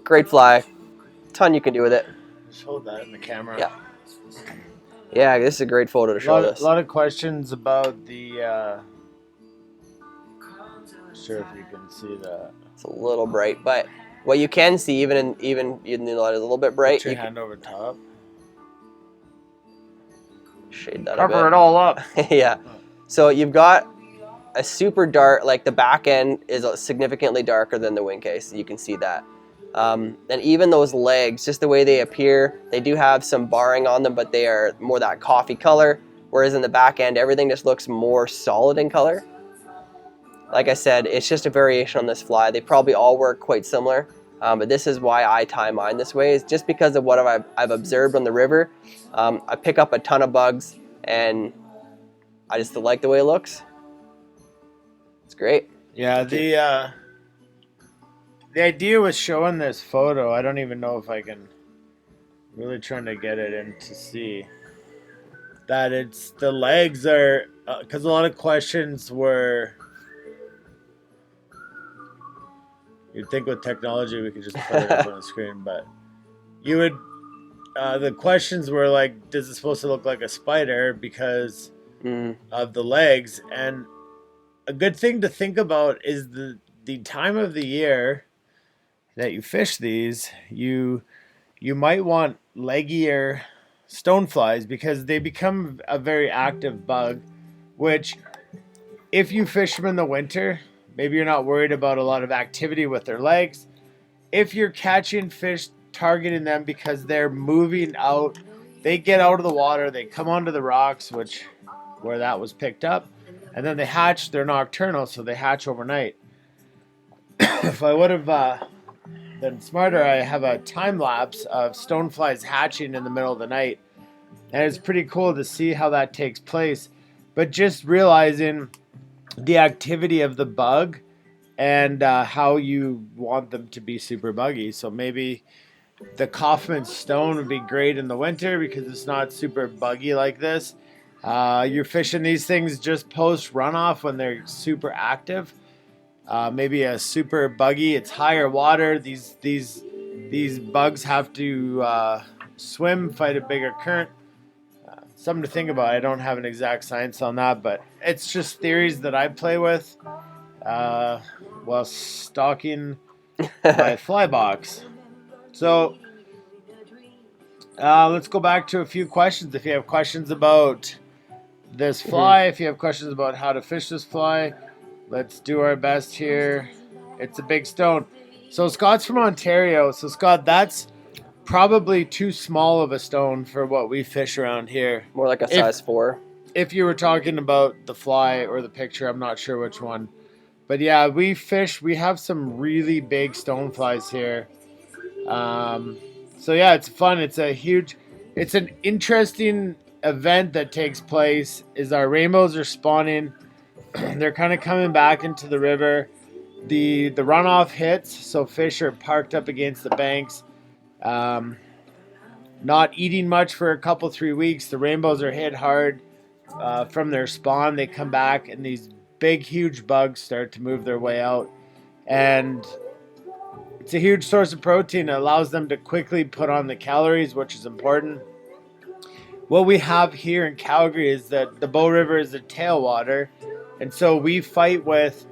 Great fly. Ton you can do with it. Just hold that in the camera. Yeah. Yeah, this is a great photo to show this. A lot of questions about the. Not sure if you can see that. It's a little bright, but what you can see, even you know, it's a little bit bright. Put your hand over top. Shade that Cover a bit. it all up. Yeah. So you've got a super dark, like the back end is significantly darker than the wing case. You can see that. And even those legs, just the way they appear, they do have some barring on them, but they are more that coffee color. Whereas in the back end, everything just looks more solid in color. Like I said, it's just a variation on this fly. They probably all work quite similar. But this is why I tie mine this way, is just because of what I've observed on the river. I pick up a ton of bugs, and I just like the way it looks. It's great. Yeah, the idea was showing this photo. I don't even know if I can really trying to get it in to see that it's the legs are because a lot of questions were. You'd think with technology we could just put it up on the screen, but you would. The questions were like, "Does it supposed to look like a spider because of the legs?" And a good thing to think about is the time of the year that you fish these. You might want leggier stoneflies because they become a very active bug. Which, if you fish them in the winter, maybe you're not worried about a lot of activity with their legs. If you're catching fish, targeting them because they're moving out, they get out of the water, they come onto the rocks, where that was picked up, and then they hatch. They're nocturnal, so they hatch overnight. If I would have been smarter, I have a time lapse of stoneflies hatching in the middle of the night, and it's pretty cool to see how that takes place. But just realizing the activity of the bug and how you want them to be super buggy. So maybe the Kaufman stone would be great in the winter because it's not super buggy like this. You're fishing these things just post runoff when they're super active. Maybe a super buggy. It's higher water. These bugs have to swim, fight a bigger current. Something to think about. I don't have an exact science on that, but it's just theories that I play with while stalking my fly box. So let's go back to a few questions. If you have questions about this fly, if you have questions about how to fish this fly, let's do our best here. It's a big stone. So Scott's from Ontario. So Scott, that's probably too small of a stone for what we fish around here. More like a size 4. If you were talking about the fly or the picture, I'm not sure which one. But yeah, we have some really big stone flies here. So yeah, it's fun. It's an interesting event that takes place is our rainbows are spawning. They're kind of coming back into the river. The runoff hits, so fish are parked up against the banks. Not eating much for a couple 3 weeks. The rainbows are hit hard from their spawn. They come back and these big huge bugs start to move their way out, and it's a huge source of protein. It allows them to quickly put on the calories, which is important. what we have here in Calgary is that the Bow River is a tailwater, and so we fight with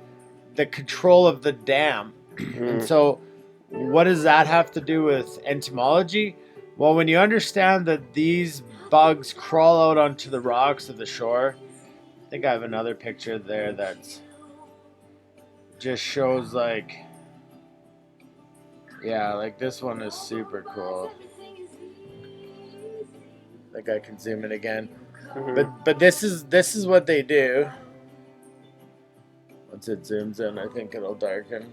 the control of the dam. And so what does that have to do with entomology? Well, when you understand that these bugs crawl out onto the rocks of the shore, I think I have another picture there that's just shows like, yeah, like this one is super cool. I think I can zoom in again. But this is what they do. Once it zooms in, I think it'll darken.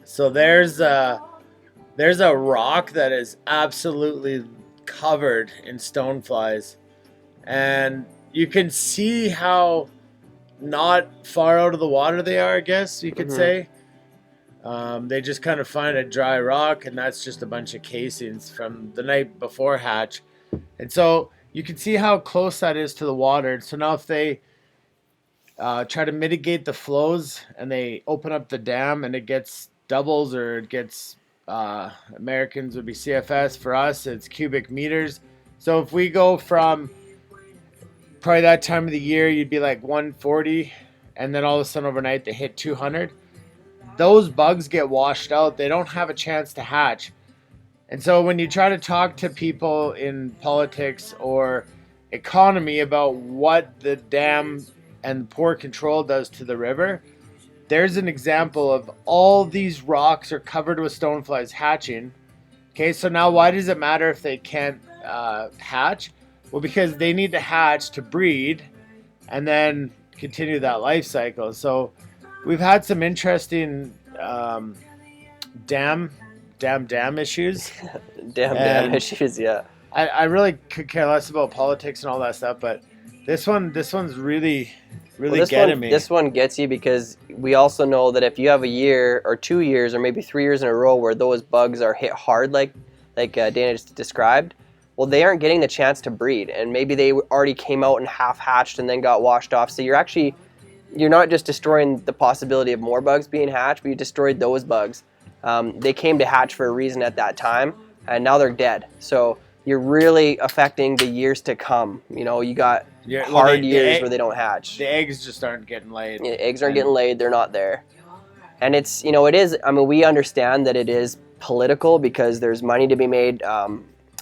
So there's a rock that is absolutely covered in stoneflies, and you can see how not far out of the water they are, I guess you could say. They just kind of find a dry rock, and that's just a bunch of casings from the night before hatch. And so you can see how close that is to the water. So now if they try to mitigate the flows and they open up the dam and it gets doubles, or it gets, Americans would be CFS, for us it's cubic meters. So if we go from probably that time of the year, you'd be like 140, and then all of a sudden overnight they hit 200. Those bugs get washed out. They don't have a chance to hatch. And so when you try to talk to people in politics or economy about what the dam and poor control does to the river, there's an example of all these rocks are covered with stoneflies hatching. Okay, so now why does it matter if they can't hatch? Well, because they need to hatch to breed and then continue that life cycle. So we've had some interesting dam issues. Dam issues, yeah. I really could care less about politics and all that stuff, but this one's really getting me. This one gets you because we also know that if you have a year or 2 years or maybe 3 years in a row where those bugs are hit hard, like Dana just described, well, they aren't getting the chance to breed, and maybe they already came out and half hatched and then got washed off. So you're not just destroying the possibility of more bugs being hatched, but you destroyed those bugs. They came to hatch for a reason at that time, and now they're dead. So you're really affecting the years to come. You know, you got hard years where they don't hatch. The eggs just aren't getting laid. Yeah, eggs aren't getting laid. They're not there. And it's, it is, we understand that it is political because there's money to be made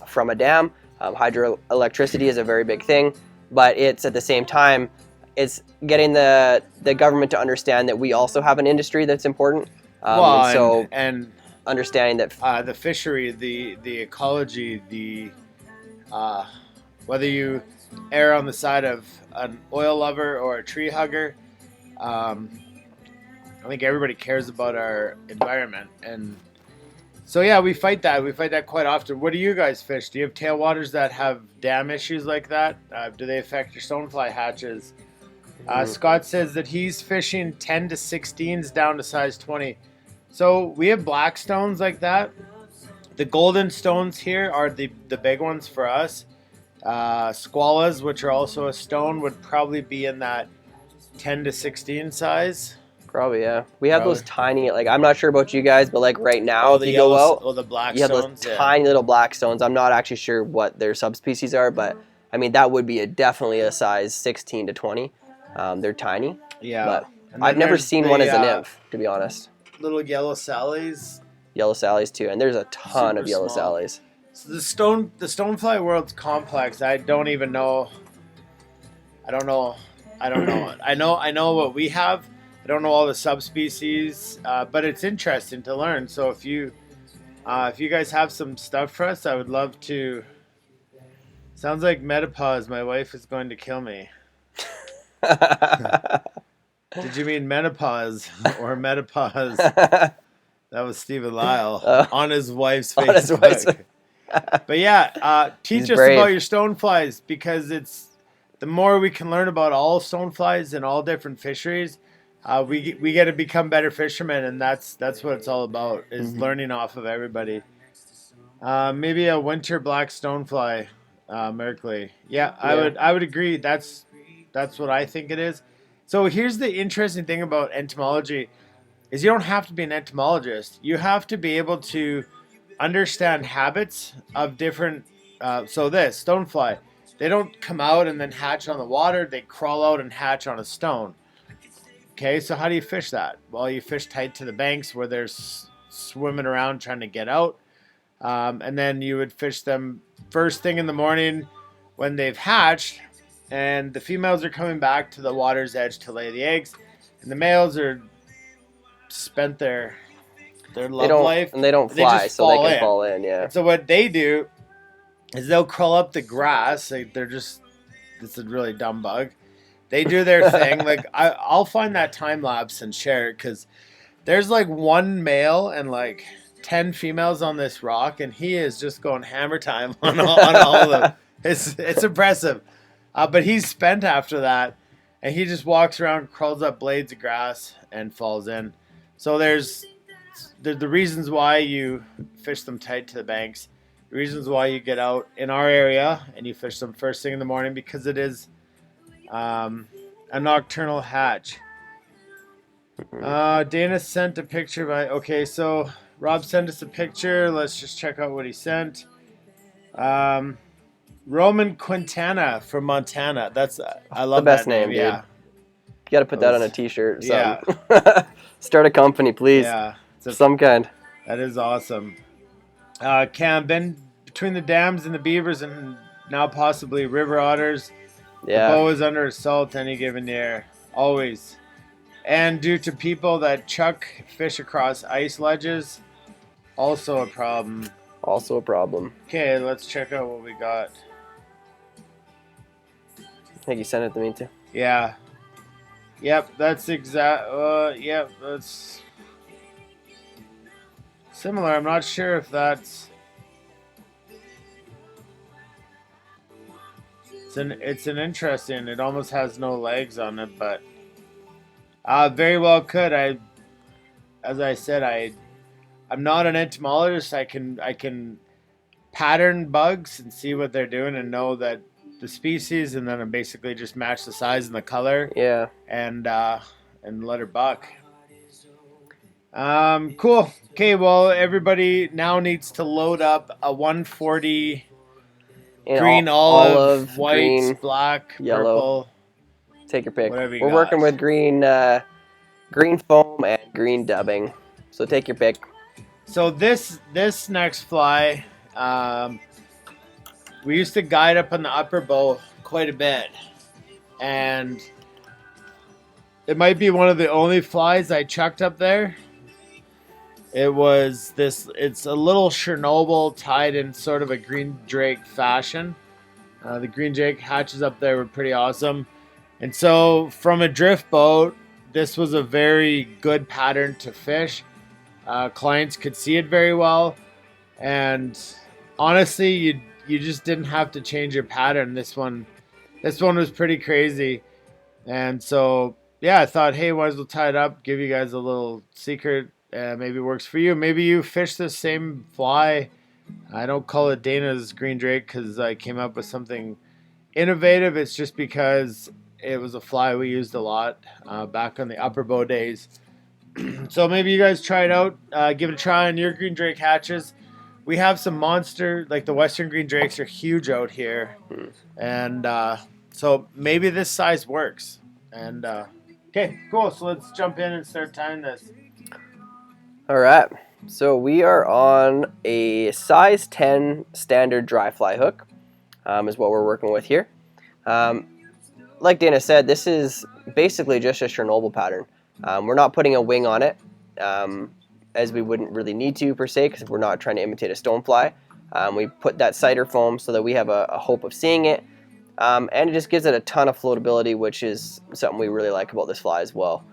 from a dam. Hydroelectricity is a very big thing, but it's at the same time, it's getting the government to understand that we also have an industry that's important. And understanding that the fishery, the ecology, whether you err on the side of an oil lover or a tree hugger, I think everybody cares about our environment. And so yeah, we fight that quite often. What do you guys fish? Do you have tailwaters that have dam issues like that? Do they affect your stonefly hatches? Scott says that he's fishing 10 to 16s down to size 20. So we have black stones like that. The golden stones here are the big ones for us. Squallas, which are also a stone, would probably be in that 10 to 16 size. Probably, yeah. We have those tiny, I'm not sure about you guys, but right now, if you go out, the black you have those tiny little black stones. I'm not actually sure what their subspecies are, but that would be definitely a size 16 to 20. They're tiny. Yeah. But I've never seen one as a nymph, to be honest. Little yellow sallies. Yellow sallies too, and there's a ton of yellow sallies. So the stonefly world's complex. I don't even know. I don't know. I know what we have. I don't know all the subspecies, but it's interesting to learn. So if you guys have some stuff for us, I would love to. Sounds like menopause. My wife is going to kill me. Did you mean menopause or menopause? That was Stephen Lyle on his wife's Facebook. But yeah, teach us about your stoneflies, because it's the more we can learn about all stoneflies and all different fisheries, we get to become better fishermen, and that's what it's all about, is learning off of everybody. Maybe a winter black stonefly, Merkley. Yeah, I would agree. That's what I think it is. So here's the interesting thing about entomology is you don't have to be an entomologist. You have to be able to understand habits of different. So this stonefly, they don't come out and then hatch on the water. They crawl out and hatch on a stone. Okay, so how do you fish that? Well, you fish tight to the banks where they're swimming around trying to get out. And then you would fish them first thing in the morning when they've hatched and the females are coming back to the water's edge to lay the eggs. And the males are spent their love life. And they don't fly, so they can fall in, yeah. And so what they do is they'll crawl up the grass. It's a really dumb bug. They do their thing. Like I'll find that time lapse and share it because there's like one male and like 10 females on this rock, and he is just going hammer time on all of them. It's impressive. But he's spent after that, and he just walks around, crawls up blades of grass, and falls in. So there's the reasons why you fish them tight to the banks, the reasons why you get out in our area and you fish them first thing in the morning, because it is a nocturnal hatch. Dana sent a picture. Okay, so Rob sent us a picture. Let's just check out what he sent. Roman Quintana from Montana. I love the best that name. dude. Yeah, You got to put that on a t-shirt or something. Start a company, please. Yeah, some kind. That is awesome. Cam, been between the dams and the beavers and now possibly river otters. Yeah. The bow is under assault any given year. Always. And due to people that chuck fish across ice ledges, also a problem. Also a problem. Okay, let's check out what we got. I think you sent it to me too. Yeah. Yep, that's yep, that's similar. I'm not sure if that's... It's an interesting... It almost has no legs on it, but... very well could. As I said, I'm not an entomologist. I can pattern bugs and see what they're doing and know that the species, and then I basically just match the size and the color. Yeah. And let her buck. Cool. Okay, well, everybody now needs to load up a 140 green, olive, white, green, black, yellow. purple. Take your pick. Whatever you We're got. working with green foam and green dubbing. So take your pick. So this next fly, we used to guide up on the upper bow quite a bit, and it might be one of the only flies I chucked up there. It's a little Chernobyl tied in sort of a green drake fashion. The green drake hatches up there were pretty awesome. And so from a drift boat, this was a very good pattern to fish. Clients could see it very well. And honestly, you just didn't have to change your pattern. This one was pretty crazy. And so, yeah, I thought, hey, might as well tie it up, give you guys a little secret. Maybe it works for you. Maybe you fish the same fly. I don't call it Dana's green drake because I came up with something innovative. It's just because it was a fly we used a lot back on the upper bow days. So maybe you guys try it out. Give it a try on your green drake hatches. We have some monster, like the western green drakes are huge out here. And so maybe this size works. And okay, cool. So let's jump in and start tying this. All right. So we are on a size 10 standard dry fly hook is what we're working with here. Like Dana said, this is basically just a Chernobyl pattern. We're not putting a wing on it, as we wouldn't really need to per se, because we're not trying to imitate a stonefly. We put that cider foam so that we have a hope of seeing it, and it just gives it a ton of floatability, which is something we really like about this fly as well.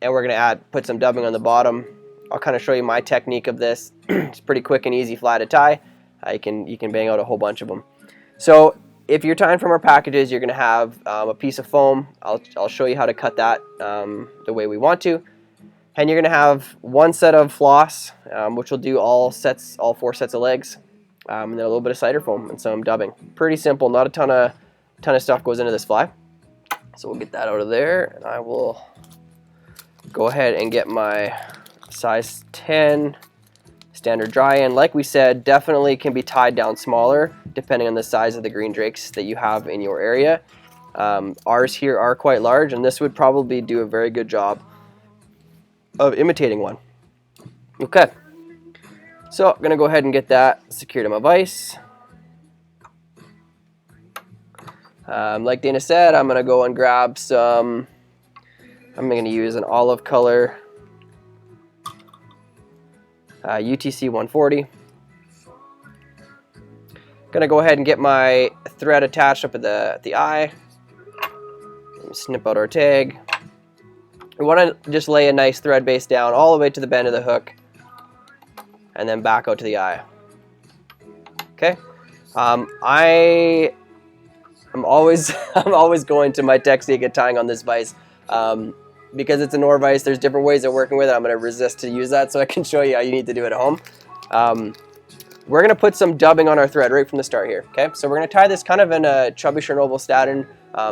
And we're gonna put some dubbing on the bottom. I'll kind of show you my technique of this. It's pretty quick and easy fly to tie. You can bang out a whole bunch of them. So if you're tying from our packages, you're gonna have a piece of foam. I'll show you how to cut that the way we want to. And you're gonna have one set of floss, which will do all 4 sets of legs, and then a little bit of cider foam and some dubbing. Pretty simple. Not a ton of stuff goes into this fly. So we'll get that out of there, and I will go ahead and get my size 10 standard dry end. Like we said, definitely can be tied down smaller depending on the size of the green drakes that you have in your area. Ours here are quite large, and this would probably do a very good job of imitating one. Okay, so I'm gonna go ahead and get that secured in my vise. Like Dana said, I'm gonna go and grab some, I'm gonna use an olive color UTC 140. Gonna go ahead and get my thread attached up at the eye. Snip out our tag. We want to just lay a nice thread base down all the way to the bend of the hook, and then back out to the eye. Okay. I'm always going to my technique at tying on this vise. Because it's a Nor vise, there's different ways of working with it. I'm going to resist to use that so I can show you how you need to do it at home. We're going to put some dubbing on our thread right from the start here. Okay, so we're going to tie this kind of in a chubby Chernobyl statin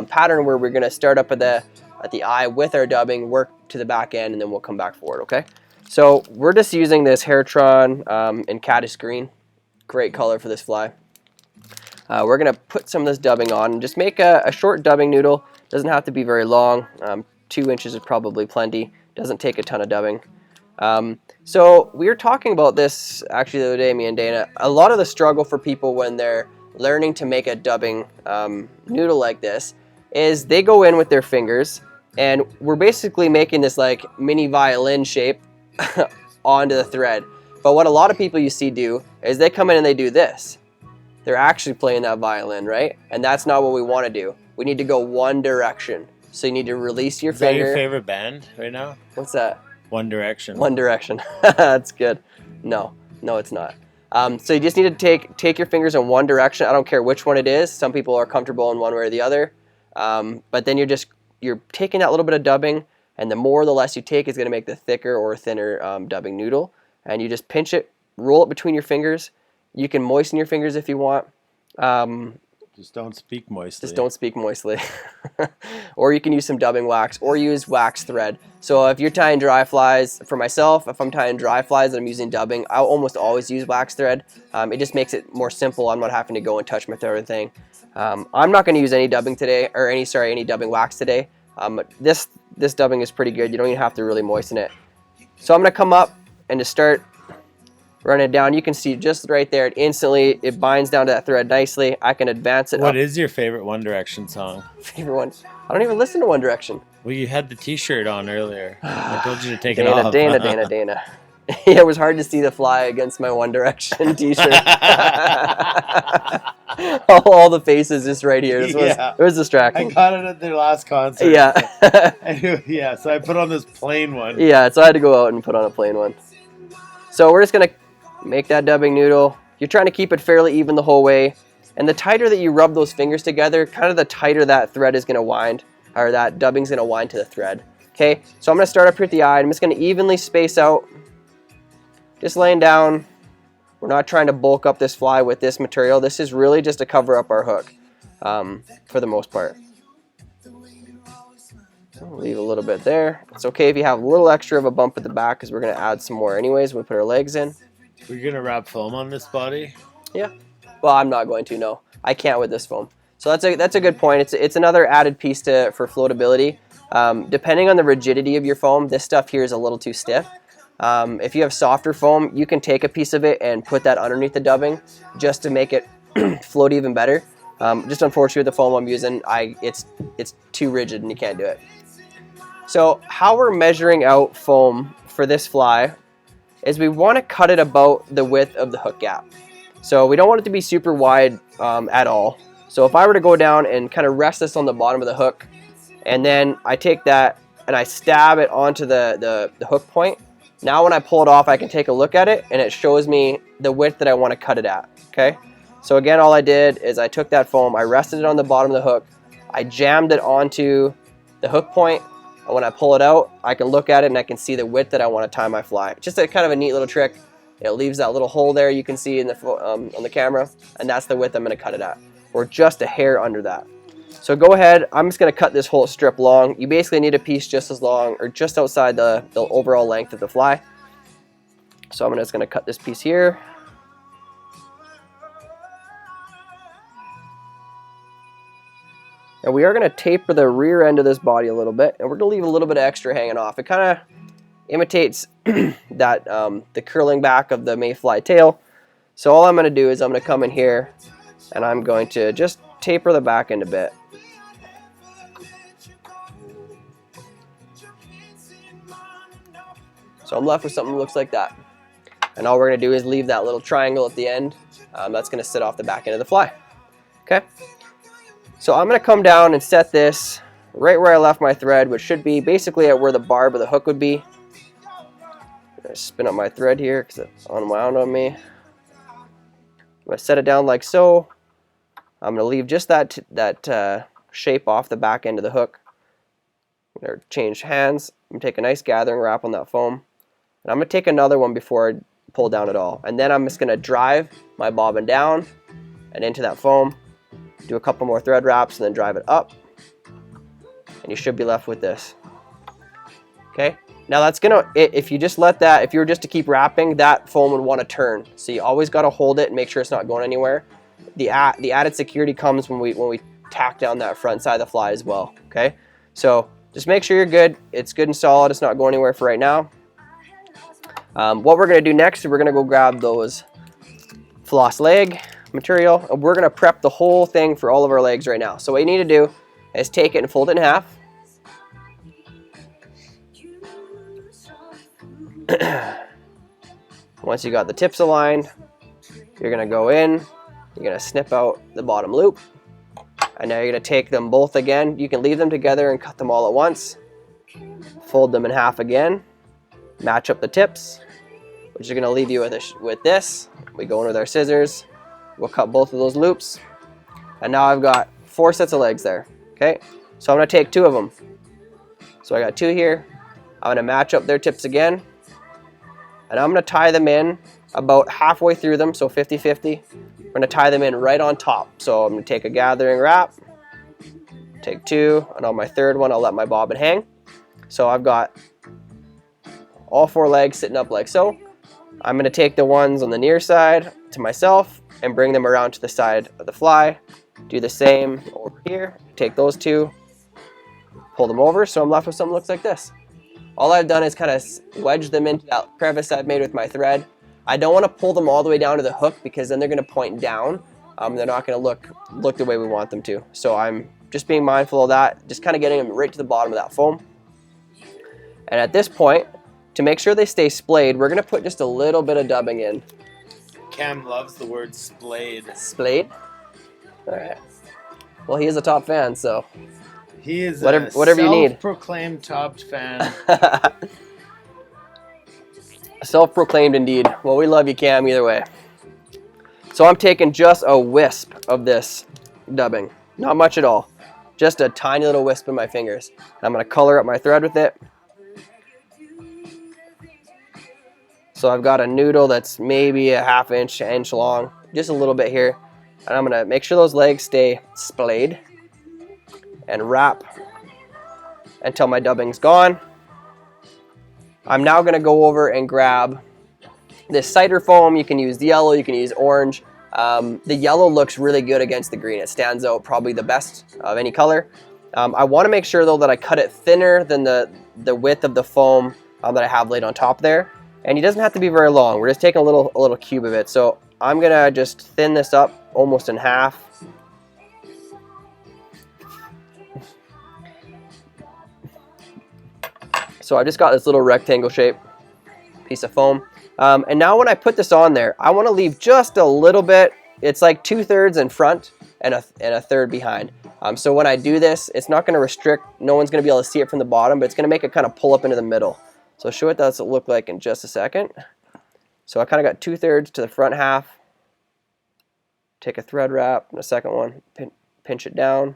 pattern where we're going to start up at the eye with our dubbing, work to the back end, and then we'll come back forward. Okay, so we're just using this Hairtron in Caddis Green. Great color for this fly. We're going to put some of this dubbing on and just make a short dubbing noodle. Doesn't have to be very long. 2 inches is probably plenty. Doesn't take a ton of dubbing. So we were talking about this actually the other day, me and Dana. A lot of the struggle for people when they're learning to make a dubbing noodle like this is they go in with their fingers, and we're basically making this like mini violin shape onto the thread. But what a lot of people you see do is they come in and they do this. They're actually playing that violin, right? And that's not what we want to do. We need to go one direction. So you need to release your finger. Is that your favorite band right now? What's that? One Direction. One Direction. That's good. No, it's not. So you just need to take your fingers in one direction. I don't care which one it is. Some people are comfortable in one way or the other. But then you're taking that little bit of dubbing, and the more or the less you take is going to make the thicker or thinner dubbing noodle. And you just pinch it, roll it between your fingers. You can moisten your fingers if you want. Just don't speak moistly. Just don't speak moistly. Or you can use some dubbing wax or use wax thread. So if you're tying dry flies, for myself, if I'm tying dry flies and I'm using dubbing, I'll almost always use wax thread. It just makes it more simple. I'm not having to go and touch my thread or thing. I'm not going to use any dubbing today, or any dubbing wax today. This dubbing is pretty good. You don't even have to really moisten it. So I'm going to come up and just start run it down. You can see just right there, it binds down to that thread nicely. I can advance it. What is your favorite One Direction song? Favorite one? I don't even listen to One Direction. Well, you had the t-shirt on earlier. I told you to take it off. Dana. Yeah, it was hard to see the fly against my One Direction t-shirt. all the faces just right here. It was distracting. I got it at their last concert. Yeah. Yeah, so I put on this plain one. Yeah, so I had to go out and put on a plain one. So we're just going to make that dubbing noodle. You're trying to keep it fairly even the whole way. And the tighter that you rub those fingers together, kind of the tighter that thread is going to wind, or that dubbing's going to wind to the thread. Okay, so I'm going to start up here at the eye. I'm just going to evenly space out. Just laying down. We're not trying to bulk up this fly with this material. This is really just to cover up our hook for the most part. I'll leave a little bit there. It's okay if you have a little extra of a bump at the back because we're going to add some more anyways when we put our legs in. We're going to wrap foam on this body? Yeah. Well, I'm not going to, no. I can't with this foam. So that's a good point. It's another added piece for floatability. Depending on the rigidity of your foam, this stuff here is a little too stiff. If you have softer foam, you can take a piece of it and put that underneath the dubbing just to make it float even better. Just unfortunately with the foam I'm using, it's too rigid and you can't do it. So how we're measuring out foam for this fly is we want to cut it about the width of the hook gap. So we don't want it to be super wide at all. So if I were to go down and kind of rest this on the bottom of the hook, and then I take that and I stab it onto the hook point, now when I pull it off, I can take a look at it and it shows me the width that I want to cut it at, okay? So again, all I did is I took that foam, I rested it on the bottom of the hook, I jammed it onto the hook point, and when I pull it out, I can look at it and I can see the width that I want to tie my fly. Just a kind of a neat little trick. It leaves that little hole there you can see in on the camera, and that's the width I'm going to cut it at, or just a hair under that. So go ahead, I'm just going to cut this whole strip long. You basically need a piece just as long, or just outside the overall length of the fly. So I'm just going to cut this piece here. And we are going to taper the rear end of this body a little bit, and we're going to leave a little bit of extra hanging off. It kind of imitates that the curling back of the mayfly tail. So all I'm going to do is I'm going to come in here, and I'm going to just taper the back end a bit. So I'm left with something that looks like that. And all we're going to do is leave that little triangle at the end. That's going to sit off the back end of the fly. Okay. So I'm going to come down and set this right where I left my thread, which should be basically at where the barb of the hook would be. I'm going to spin up my thread here because it's unwound on me. I'm going to set it down like so. I'm going to leave just that shape off the back end of the hook. I'm going to change hands. I'm going to take a nice gathering wrap on that foam. And I'm going to take another one before I pull down at all. And then I'm just going to drive my bobbin down and into that foam. Do a couple more thread wraps and then drive it up. And you should be left with this. Okay? Now that's going to, if you just let that, if you were just to keep wrapping, that foam would want to turn. So you always got to hold it and make sure it's not going anywhere. The added security comes when we tack down that front side of the fly as well. Okay? So just make sure you're good. It's good and solid. It's not going anywhere for right now. What we're going to do next is we're going to go grab those floss leg material, and we're going to prep the whole thing for all of our legs right now. So what you need to do is take it and fold it in half. Once you got the tips aligned, you're going to go in, you're going to snip out the bottom loop, and now you're going to take them both again. You can leave them together and cut them all at once. Fold them in half again, match up the tips, which is going to leave you with this. We go in with our scissors. We'll cut both of those loops. And now I've got 4 sets of legs there. Okay, so I'm going to take 2 of them. So I got 2 here. I'm going to match up their tips again. And I'm going to tie them in about halfway through them, so 50-50. I'm going to tie them in right on top. So I'm going to take a gathering wrap, take 2, and on my third one I'll let my bobbin hang. So I've got all 4 legs sitting up like so. I'm going to take the ones on the near side to myself and bring them around to the side of the fly. Do the same over here. Take those 2, pull them over, so I'm left with something that looks like this. All I've done is kind of wedge them into that crevice I've made with my thread. I don't want to pull them all the way down to the hook because then they're going to point down. They're not going to look the way we want them to. So I'm just being mindful of that, just kind of getting them right to the bottom of that foam. And at this point, to make sure they stay splayed, we're going to put just a little bit of dubbing in. Cam loves the word splayed. Splayed? All right. Well, he is a top fan, so He is whatever you need. Self-proclaimed top fan. Self-proclaimed indeed. Well, we love you, Cam, either way. So I'm taking just a wisp of this dubbing. Not much at all. Just a tiny little wisp in my fingers. And I'm going to color up my thread with it. So I've got a noodle that's maybe a ½ inch long. Just a little bit here. And I'm going to make sure those legs stay splayed. And wrap until my dubbing's gone. I'm now going to go over and grab this cider foam. You can use the yellow, you can use orange. The yellow looks really good against the green. It stands out probably the best of any color. I want to make sure though that I cut it thinner than the width of the foam that I have laid on top there. And it doesn't have to be very long. We're just taking a little cube of it. So I'm going to just thin this up almost in half. So I just got this little rectangle shape piece of foam. And now when I put this on there, I want to leave just a little bit. It's like 2/3 in front and a third behind. So when I do this, it's not going to restrict. No one's going to be able to see it from the bottom, but it's going to make it kind of pull up into the middle. So I'll show what that's look like in just a second. So I kind of got 2/3 to the front half. Take a thread wrap and a second one, pinch it down.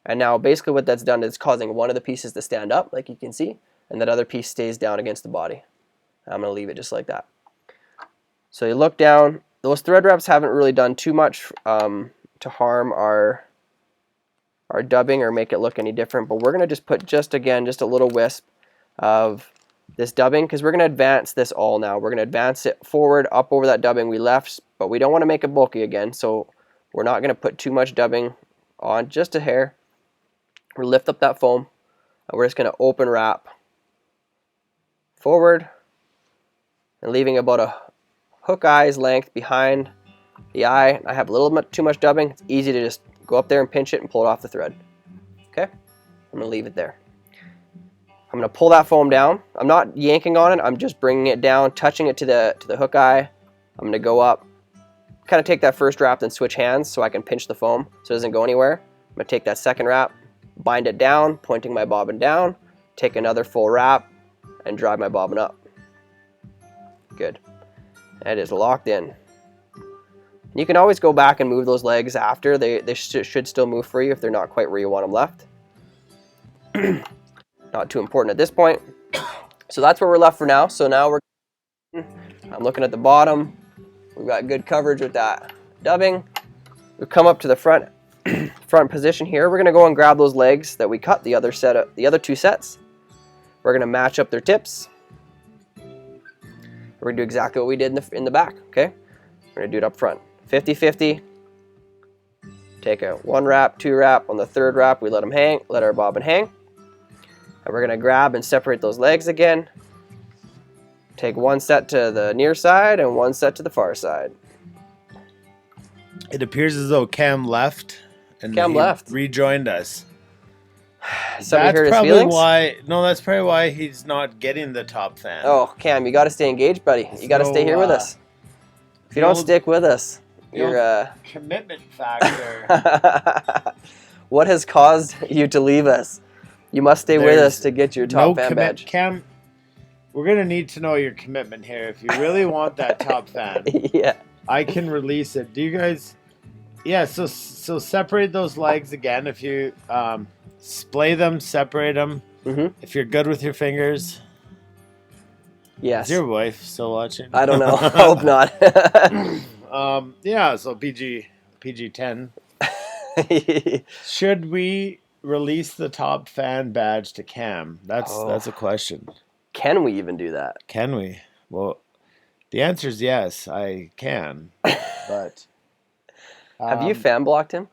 And now basically what that's done is causing one of the pieces to stand up, like you can see, and that other piece stays down against the body. I'm going to leave it just like that. So you look down. Those thread wraps haven't really done too much to harm our dubbing or make it look any different, but we're going to just put just a little wisp of this dubbing, because we're going to advance this all now. We're going to advance it forward up over that dubbing we left, but we don't want to make it bulky again, so we're not going to put too much dubbing on, just a hair. We'll lift up that foam, and we're just going to open wrap forward and leaving about a hook eye's length behind the eye. I have a little bit too much dubbing. It's easy to just go up there and pinch it and pull it off the thread. Okay, I'm going to leave it there. I'm going to pull that foam down. I'm not yanking on it. I'm just bringing it down, touching it to the hook eye. I'm going to go up, kind of take that first wrap, then switch hands so I can pinch the foam so it doesn't go anywhere. I'm going to take that second wrap, bind it down, pointing my bobbin down, take another full wrap, and drive my bobbin up. Good. That is locked in. You can always go back and move those legs after. They should still move for you if they're not quite where you want them left. Not too important at this point. So that's where we're left for now. So now I'm looking at the bottom. We've got good coverage with that dubbing. We've come up to the front position here. We're going to go and grab those legs that we cut, the other two sets. We're going to match up their tips. We're going to do exactly what we did in the back, okay? We're going to do it up front. 50-50. Take a 1 wrap, 2 wrap. On the 3rd wrap, we let them hang, let our bobbin hang. And we're going to grab and separate those legs again. Take 1 set to the near side and 1 set to the far side. It appears as though Cam left and Cam left. Rejoined us. Somebody hurt his probably feelings? That's probably why he's not getting the top fan. Oh, Cam, you got to stay engaged, buddy. You got to stay here with us. If you don't stick with us, you're commitment factor. What has caused you to leave us? You must stay with us to get your top fan badge. Cam, we're gonna need to know your commitment here. If you really want that top fan, yeah, I can release it. Do you guys? Yeah. So separate those legs again. If you splay them, separate them. Mm-hmm. If you're good with your fingers. Yes. Is your wife still watching? I don't know. I hope not. Yeah. So PG-10. Should we release the top fan badge to Cam? That's a question. Can we even do that? Can we? Well, the answer is yes, I can. But have you fan blocked him?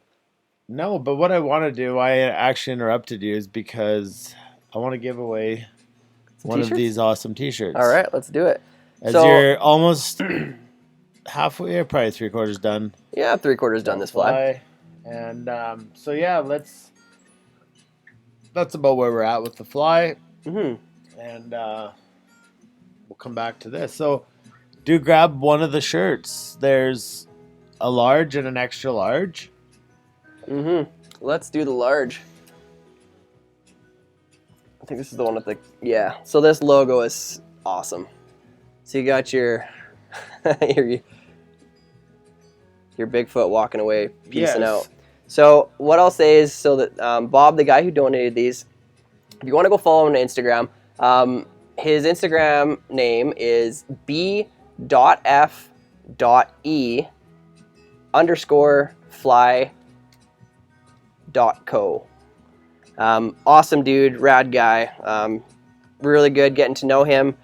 No, but what I want to do, I actually interrupted you, is because I want to give away one of these awesome T-shirts. All right, let's do it. As you're almost halfway, or probably 3/4 done. Yeah, 3/4 done this fly. And so yeah, that's about where we're at with the fly. Mm-hmm. And we'll come back to this. So do grab one of the shirts. There's a large and an extra large. Mm-hmm. Let's do the large. I think this is the one with the, yeah. So this logo is awesome. So you got your your Bigfoot walking away, piecing out. So what I'll say is, so that Bob, the guy who donated these, if you want to go follow him on Instagram, his Instagram name is b.f.e_fly.co. Awesome dude, rad guy. Really good getting to know him.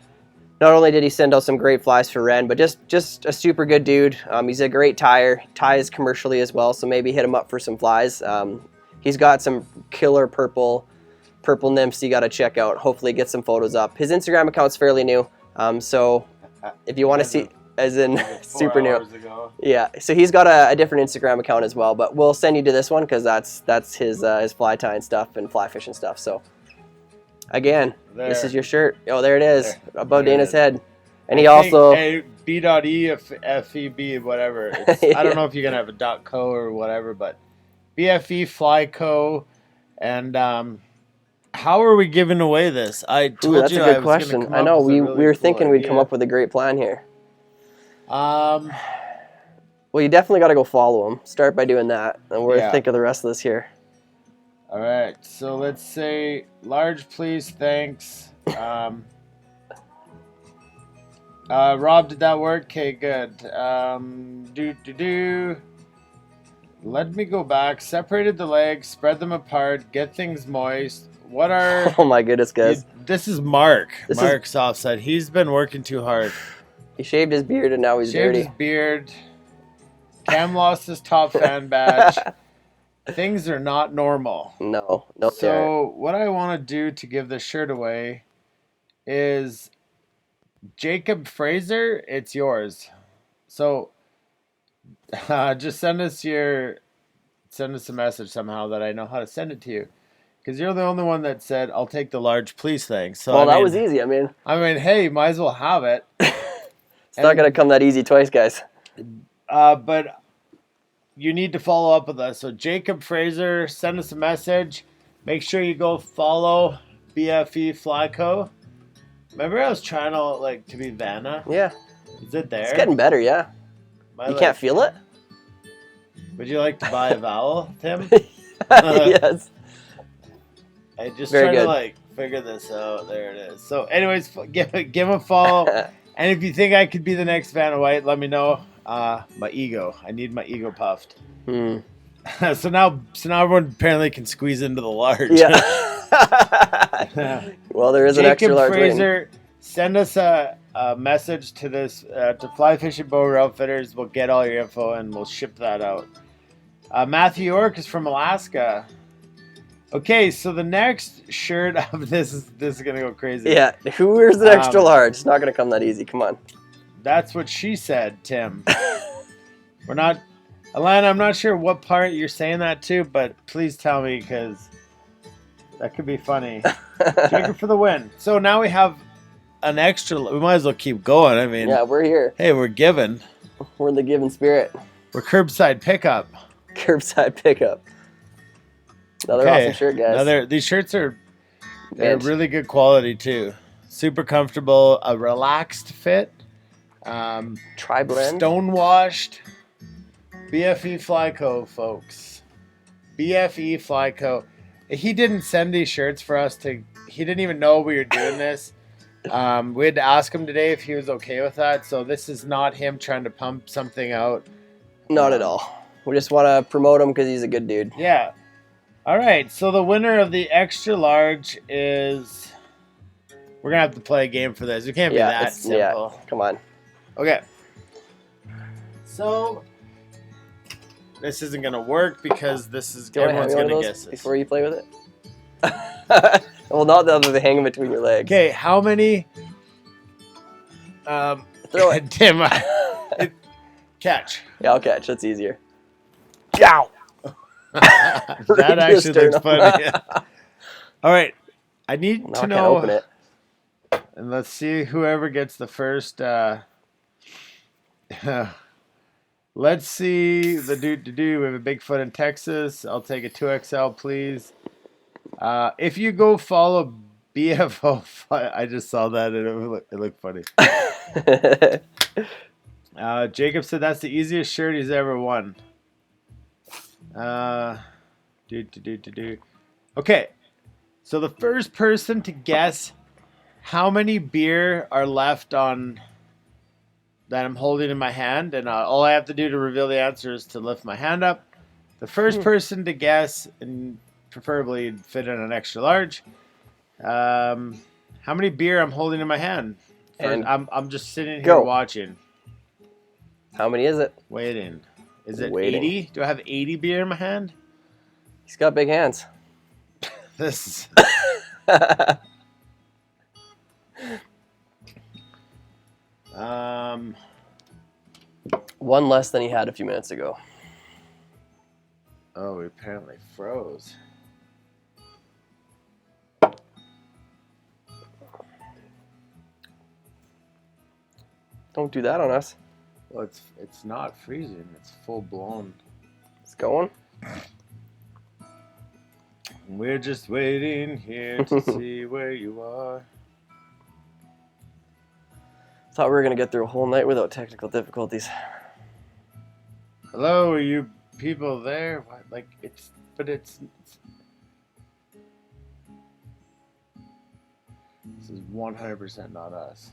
Not only did he send out some great flies for Ren, but just a super good dude. He's a great tyer, ties commercially as well, so maybe hit him up for some flies. He's got some killer purple nymphs you got to check out. Hopefully get some photos up. His Instagram account's fairly new, so if you want to see, as in super new. Yeah, so he's got a different Instagram account as well, but we'll send you to this one because that's his fly tying stuff and fly fishing stuff. So again, this is your shirt. Oh, there it is, above Dana's head. And he also B.E.F.E.B. whatever. I don't know if you're gonna have a .co or whatever, but BFE Fly Co. And how are we giving away this? I told that's you a good I was question. Come I know up with we a really were cool thinking we'd idea. come up with a great plan here. Um. Well, you definitely got to go follow him. Start by doing that, and we'll think of the rest of this here. All right, so let's say large, please, thanks. Rob, did that work? Okay, good. Let me go back. Separated the legs, spread them apart, get things moist. what are... Oh my goodness, guys. This is Mark. This is- Mark's offside. He's been working too hard. He shaved his beard and now he's Shaved dirty. his beard. Cam lost his top fan badge. Things are not normal. No, they aren't. So what I want to do to give this shirt away is Jacob Fraser, it's yours. So just send us a message somehow that I know how to send it to you. Because you're the only one that said, I'll take the large, please, thanks. So, Well, that was easy. I mean, hey, might as well have it. it's not going to come that easy twice, guys. But you need to follow up with us. So Jacob Fraser, send us a message. Make sure you go follow BFE Flyco. Remember I was trying to be Vanna? Yeah. Is it there? It's getting better, yeah. You can't feel it? Would you like to buy a vowel, Tim? Yes. I just Very trying good. to figure this out. There it is. So anyways, give him a follow. And if you think I could be the next Vanna White, let me know. My ego. I need my ego puffed. So now everyone apparently can squeeze into the large. Yeah. Well, there is an extra Jacob large waiting. Fraser, send us a message to this to Fly Fishing Bow Outfitters. We'll get all your info and we'll ship that out. Matthew York is from Alaska. Okay, so the next shirt of this is gonna go crazy. Yeah, who wears an extra large? It's not going to come that easy. Come on. That's what she said, Tim. We're not, Alana. I'm not sure what part you're saying that to, but please tell me because that could be funny. Jacob for the win. So now we have an extra. We might as well keep going. I mean, Yeah, we're here. hey, we're giving. We're in the giving spirit. We're curbside pickup. Curbside pickup. Another awesome shirt, guys. These shirts they're Mint. really good quality too. Super comfortable, a relaxed fit. Tri-blend. Stone washed. BFE Flyco, folks. BFE Flyco. He didn't send these shirts for us to. He didn't even know we were doing this. We had to ask him today if he was okay with that. So this is not him trying to pump something out. Not at all. We just want to promote him because he's a good dude. Yeah. All right. So the winner of the extra large is. We're gonna have to play a game for this. We can't be that simple. Yeah, come on. Okay. So this isn't gonna work because this is Do you want to everyone's hand me one gonna of those guess this. before you play with it? Well, not the other than hang them between your legs. Okay, how many? Throw it. Tim, catch. Yeah, I'll catch. That's easier. Yow. That Radio actually looks sternum. funny. All right, I need Now to I can't know. open it. And let's see whoever gets the first. Let's see the dude to do. We have a Bigfoot in Texas. I'll take a 2XL, please. If you go follow BFO, I just saw that and it looked funny. Jacob said that's the easiest shirt he's ever won. Okay, so the first person to guess how many beer are left on that I'm holding in my hand, and all I have to do to reveal the answer is to lift my hand up. The first person to guess, and preferably fit in an extra large, how many beer I'm holding in my hand. And I'm just sitting here go. watching. How many is it? Waiting. Is it Waiting. 80? Do I have 80 beer in my hand? He's got big hands. This is... One less than he had a few minutes ago. Oh, we apparently froze. Don't do that on us. Well, it's not freezing. It's full blown. It's going. We're just waiting here to see where you are. Thought we were gonna get through a whole night without technical difficulties. Hello, are you people there? What, it's this is 100% not us.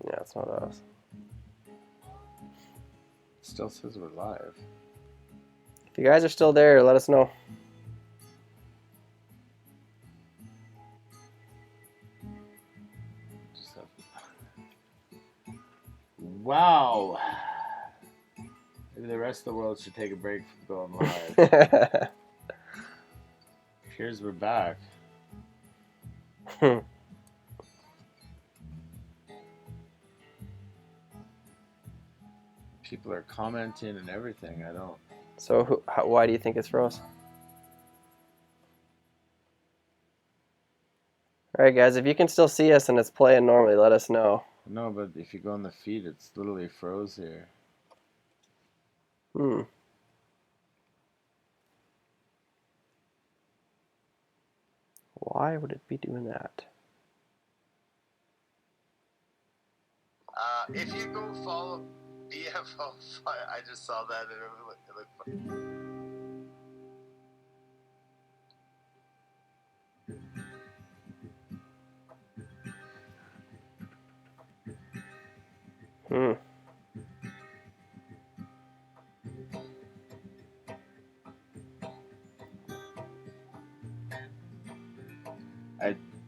Yeah, it's not us. Still says we're live. If you guys are still there, let us know. Wow. Maybe the rest of the world should take a break from going live. Here's we're back. People are commenting and everything. I don't. So why do you think it's froze? All right, guys, if you can still see us and it's playing normally, let us know. No, but if you go on the feed, it's literally froze here. Why would it be doing that? If you go follow BFO, I just saw that and it looked funny.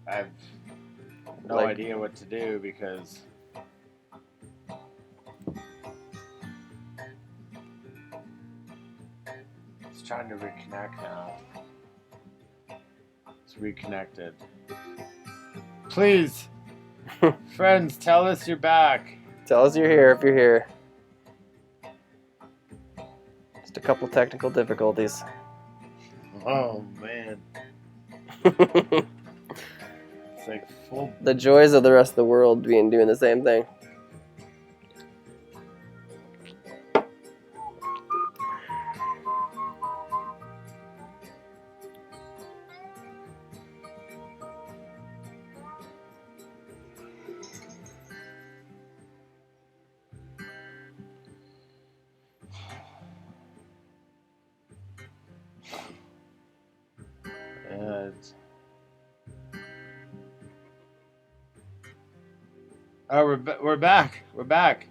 I've no idea what to do because it's trying to reconnect now. It's reconnected. Please, friends, tell us you're back. Tell us you're here if you're here. Just a couple technical difficulties. Oh man. It's like full. The joys of the rest of the world doing the same thing. Oh, we're back. We're back.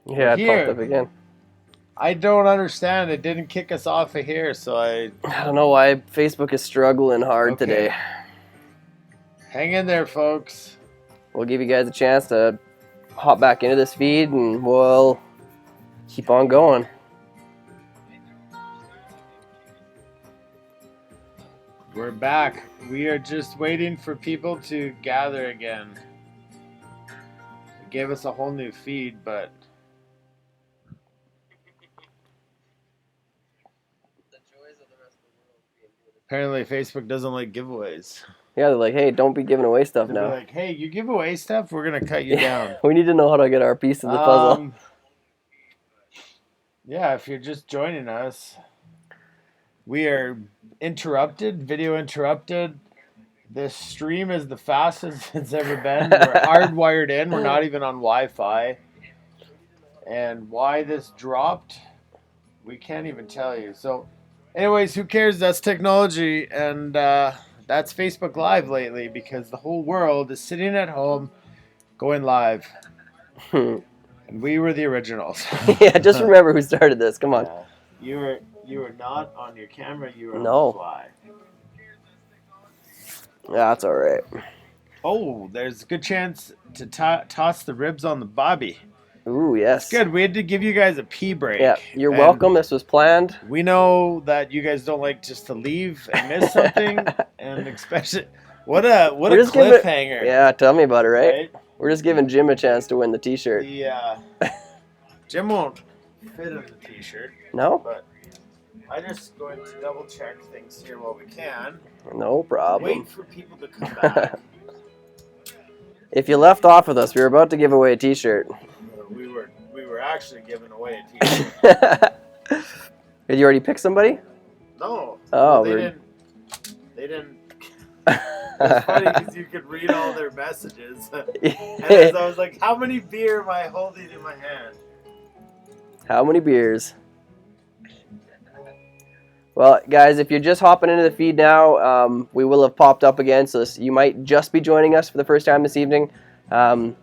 Yeah, it popped up again. I don't understand. It didn't kick us off of here, so I don't know why Facebook is struggling hard today. Hang in there, folks. We'll give you guys a chance to hop back into this feed, and we'll keep on going. We're back. We are just waiting for people to gather again. It gave us a whole new feed, but apparently Facebook doesn't like giveaways. Yeah, they're like, hey, don't be giving away stuff now. They're like, hey, you give away stuff, we're going to cut you down. We need to know how to get our piece of the puzzle. Yeah, if you're just joining us, we are interrupted, video interrupted. This stream is the fastest it's ever been. We're hardwired in. We're not even on Wi-Fi. And why this dropped, we can't even tell you. So, anyways, who cares? That's technology. And that's Facebook Live lately because the whole world is sitting at home going live. And we were the originals. Yeah, just remember who started this. Come on. Yeah. You were not on your camera. You were on the fly. Yeah, that's all right. Oh, there's a good chance to toss the ribs on the bobby. Ooh, yes. It's good. We had to give you guys a pee break. Yeah, you're welcome. This was planned. We know that you guys don't like just to leave and miss something, and especially what a cliffhanger. Yeah, tell me about it, right? We're just giving Jim a chance to win the T-shirt. Yeah. Jim won't fit in the T-shirt. No? But I'm just going to double check things here while we can. No problem. Wait for people to come back. If you left off with us, we were about to give away a T-shirt. We were actually giving away a T-shirt. Did you already pick somebody? No. Oh, well, they didn't. It's funny because you could read all their messages. And as I was like, how many beer am I holding in my hand? How many beers? Well, guys, if you're just hopping into the feed now, we will have popped up again, so you might just be joining us for the first time this evening. I'm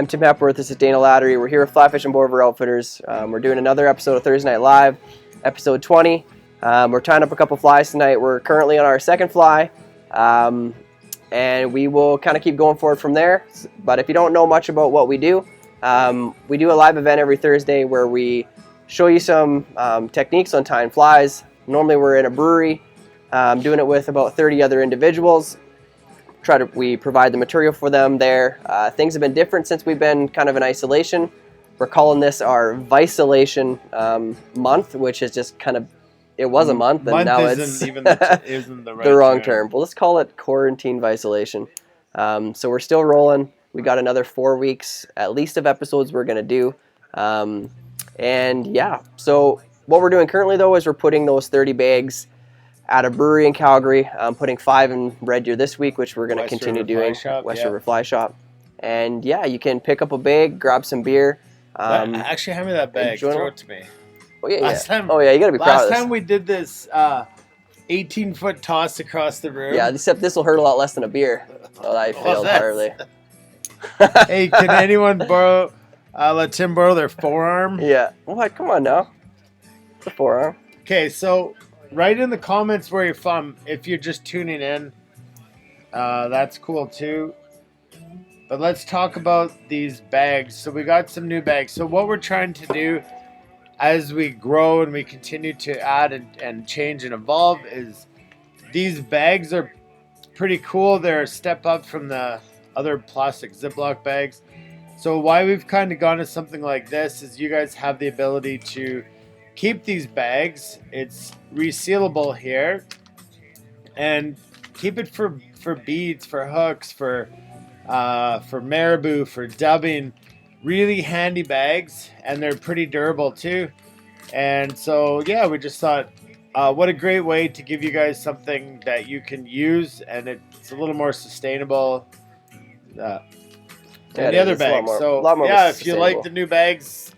Tim Hepworth. This is Dana Lattery. We're here with Fly Fishing Board Outfitters. We're doing another episode of Thursday Night Live, episode 20. We're tying up a couple flies tonight. We're currently on our second fly, and we will kind of keep going forward from there. But if you don't know much about what we do, We do a live event every Thursday where we show you some techniques on tying flies. Normally we're in a brewery doing it with about 30 other individuals. We provide the material for them there. Things have been different since we've been kind of in isolation. We're calling this our Visolation month, which is just kind of, it was a month and now it's isn't the right the wrong term. But let's call it quarantine Visolation. So we're still rolling. We got another 4 weeks at least of episodes we're going to do. And yeah, so what we're doing currently though is we're putting those 30 bags at a brewery in Calgary. I'm putting 5 in Red Deer this week, which we're going to continue doing. West River Fly Shop. And yeah, you can pick up a bag, grab some beer. Actually, hand me that bag. Throw it to me. Oh yeah, Time, oh yeah, you got to be proud of this. Last time we did this 18-foot toss across the room. Yeah, except this will hurt a lot less than a beer. Oh, I failed entirely. Hey, can anyone let Tim borrow their forearm? Yeah. What? Come on now. It's a forearm. Okay, so write in the comments where you're from. If you're just tuning in, that's cool too. But let's talk about these bags. So we got some new bags. So what we're trying to do as we grow and we continue to add and change and evolve is these bags are pretty cool. They're a step up from the other plastic Ziploc bags. So why we've kind of gone to something like this is you guys have the ability to keep these bags. It's resealable here, and keep it for beads, for hooks, for marabou, for dubbing. Really handy bags, and they're pretty durable too. And so yeah, we just thought what a great way to give you guys something that you can use, and it's a little more sustainable than the other bags. So yeah, if you like the new bags,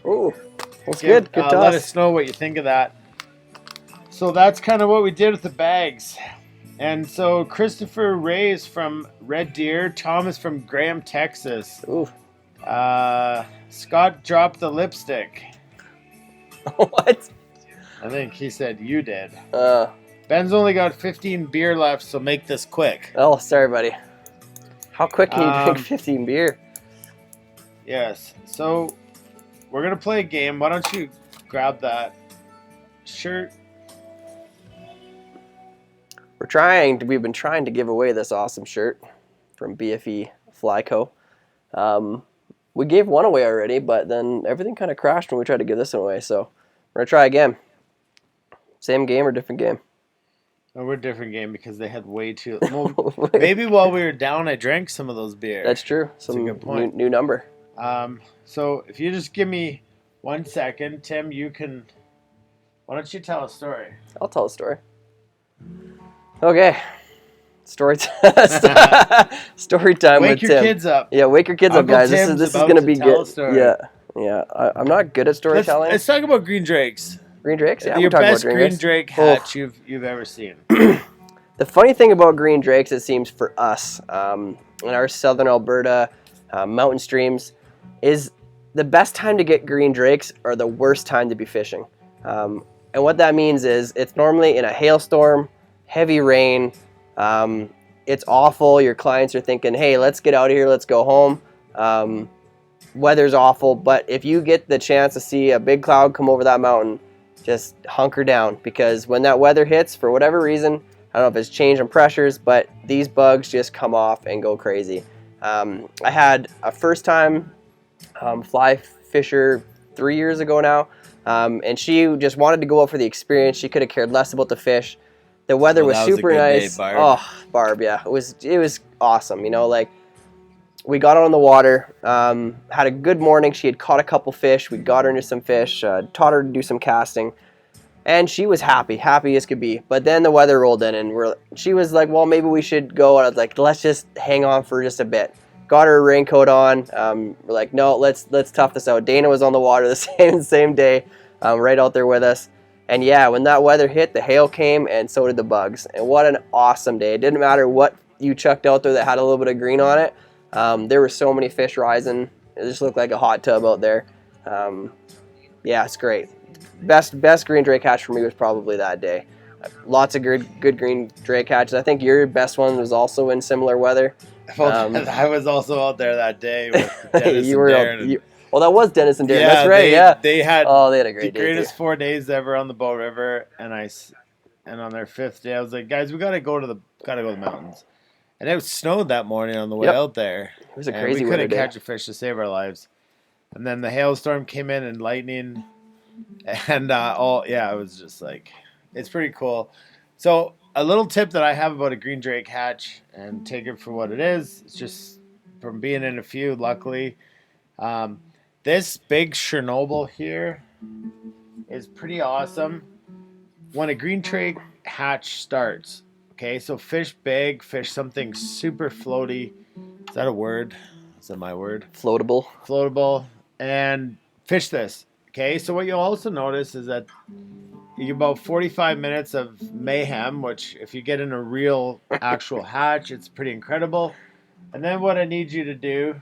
ooh, that's good. Good toss. Let us know what you think of that. So that's kind of what we did with the bags. And so Christopher Ray is from Red Deer. Thomas from Graham, Texas. Ooh. Scott dropped the lipstick. What? I think he said you did. Ben's only got 15 beer left, so make this quick. Oh, sorry, buddy. How quick can you drink 15 beer? Yes. So we're going to play a game. Why don't you grab that shirt? We've been trying to give away this awesome shirt from BFE Fly Co. We gave one away already, but then everything kind of crashed when we tried to give this one away. So we're going to try again. Same game or different game? No, we're a different game because they had way too... Well, maybe while we were down, I drank some of those beers. That's true. Some good point. New number. So if you just give me 1 second, Tim, you can... Why don't you tell a story? I'll tell a story. Okay. Story time with Wake your Tim. kids up. Yeah, wake your kids up, guys. This is going to be good. Yeah. I'm not good at storytelling. Let's talk about green drakes. Green drakes? Yeah, your we're talking best about green drake hatch you've ever seen. The funny thing about green drakes, it seems for us, in our southern Alberta mountain streams, is the best time to get green drakes are the worst time to be fishing. And what that means is it's normally in a hailstorm, heavy rain. It's awful. Your clients are thinking, hey, let's get out of here. Let's go home. Weather's awful. But if you get the chance to see a big cloud come over that mountain, just hunker down, because when that weather hits, for whatever reason, I don't know if it's change in pressures, but these bugs just come off and go crazy. I had a first time fly fisher 3 years ago now, and she just wanted to go out for the experience. She could have cared less about the fish. The weather was super nice. Day, Barb. Oh, Barb, yeah. It was awesome. You know, like, we got on the water, had a good morning. She had caught a couple fish. We got her into some fish, taught her to do some casting, and she was happy as could be. But then the weather rolled in, and she was like, well, maybe we should go. And I was like, let's just hang on for just a bit. Got her a raincoat on. We're like, no, let's tough this out. Dana was on the water the same day, right out there with us. And yeah, when that weather hit, the hail came, and so did the bugs. And what an awesome day. It didn't matter what you chucked out there that had a little bit of green on it. There were so many fish rising. It just looked like a hot tub out there. Yeah, it's great. Best green drake catch for me was probably that day. Lots of good green drake catches. I think your best one was also in similar weather. I was also out there that day with Dennis you and were Darren. well, that was Dennis and Darren. That's right. They had Oh, they had a great the day greatest too. 4 days ever on the Bow River, and on their 5th day, I was like, guys, we gotta go to the mountains. And it snowed that morning on the way Yep. out there. It was a and crazy we winter couldn't day. catch a fish to save our lives. And then the hailstorm came in and lightning, and it was just like, it's pretty cool. So a little tip that I have about a green drake hatch, and take it for what it is. It's just from being in a few, luckily. This big Chernobyl here is pretty awesome. When a green drake hatch starts, okay, so fish big, fish something super floaty. Is that a word? Is that my word? Floatable. Floatable. And fish this. Okay, so what you'll also notice is that you get about 45 minutes of mayhem, which if you get in a real actual hatch, it's pretty incredible. And then what I need you to do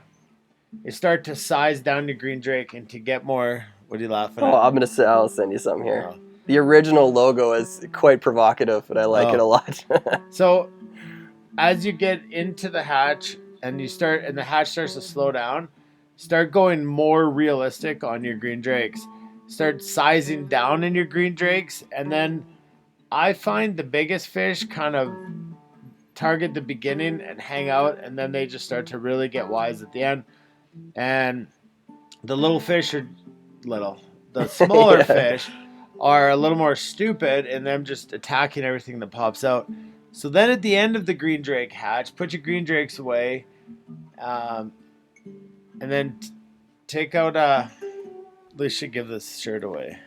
is start to size down your green drake and to get more. What are you laughing at? I'll send you something here. Oh. The original logo is quite provocative, and I like it a lot. So as you get into the hatch and the hatch starts to slow down, start going more realistic on your green drakes. Start sizing down in your green drakes, and then I find the biggest fish kind of target the beginning and hang out, and then they just start to really get wise at the end. And the little fish are little. The smaller fish are a little more stupid, and them just attacking everything that pops out. So then at the end of the green drake hatch, put your green drakes away, and then take out we should give this shirt away.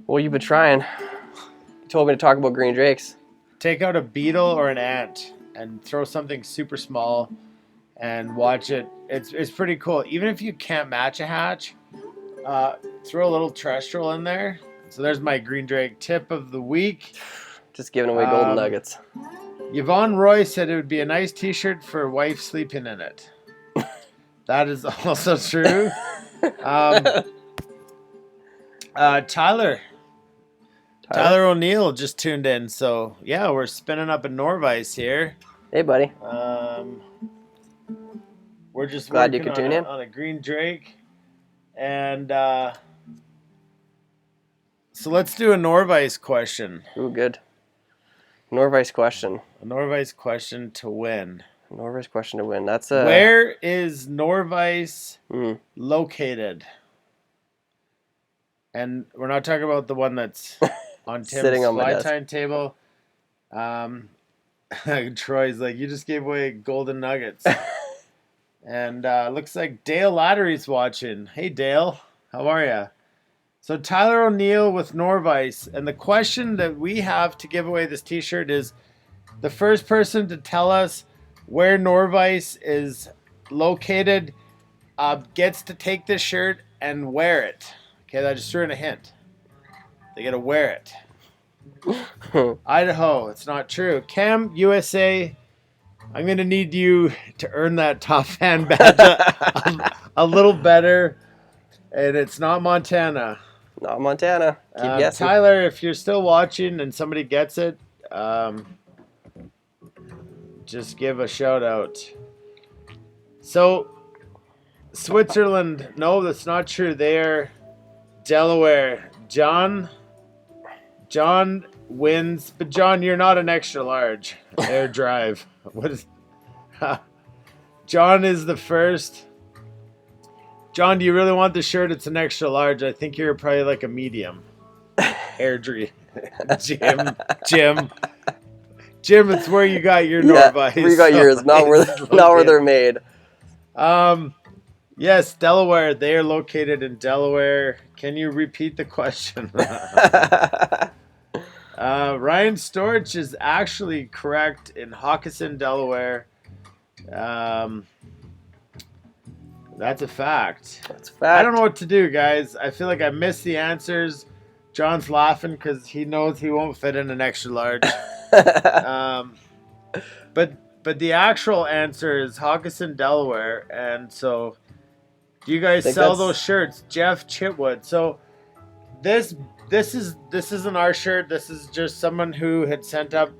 Well, you've been trying. You told me to talk about green drakes. Take out a beetle or an ant and throw something super small and watch it. It's pretty cool. Even if you can't match a hatch, throw a little terrestrial in there. So there's my green drake tip of the week. Just giving away golden nuggets. Yvonne Roy said it would be a nice t-shirt for wife sleeping in it. That is also true. Tyler O'Neill just tuned in. So yeah, we're spinning up a Norvice here. Hey, buddy. We're just Glad you working could tune in on a green drake, and so let's do a Norvice question. Ooh, good. Norvice question. A Norvice question to win. Norvice question to win. That's a. Where is Norvice located? And we're not talking about the one that's on Tim's Sitting on my fly desk. time table. Troy's like, you just gave away golden nuggets. And looks like Dale Lattery's watching. Hey, Dale. How are you? So Tyler O'Neill with Norvice. And the question that we have to give away this t-shirt is the first person to tell us where Norvice is located gets to take this shirt and wear it. Okay, I just threw in a hint. They got to wear it. Idaho, it's not true. Cam, USA, I'm going to need you to earn that top fan badge a little better. And it's not Montana. Not Montana. Keep guessing. Tyler, if you're still watching and somebody gets it, just give a shout out. So, Switzerland, no, that's not true. They're Delaware. John wins, but John, you're not an extra large. Air drive. What is? John is the first. John, do you really want the shirt? It's an extra large. I think you're probably like a medium. Air drive. Jim, it's where you got your Norvice. Where you got yours, not where they're made. Yes, Delaware. They are located in Delaware. Can you repeat the question? Ryan Storch is actually correct in Hawkinson, Delaware. That's a fact. That's a fact. I don't know what to do, guys. I feel like I missed the answers. John's laughing because he knows he won't fit in an extra large. But the actual answer is Hawkinson, Delaware, and so you guys sell those shirts, Jeff Chitwood. So this isn't our shirt. This is just someone who had sent up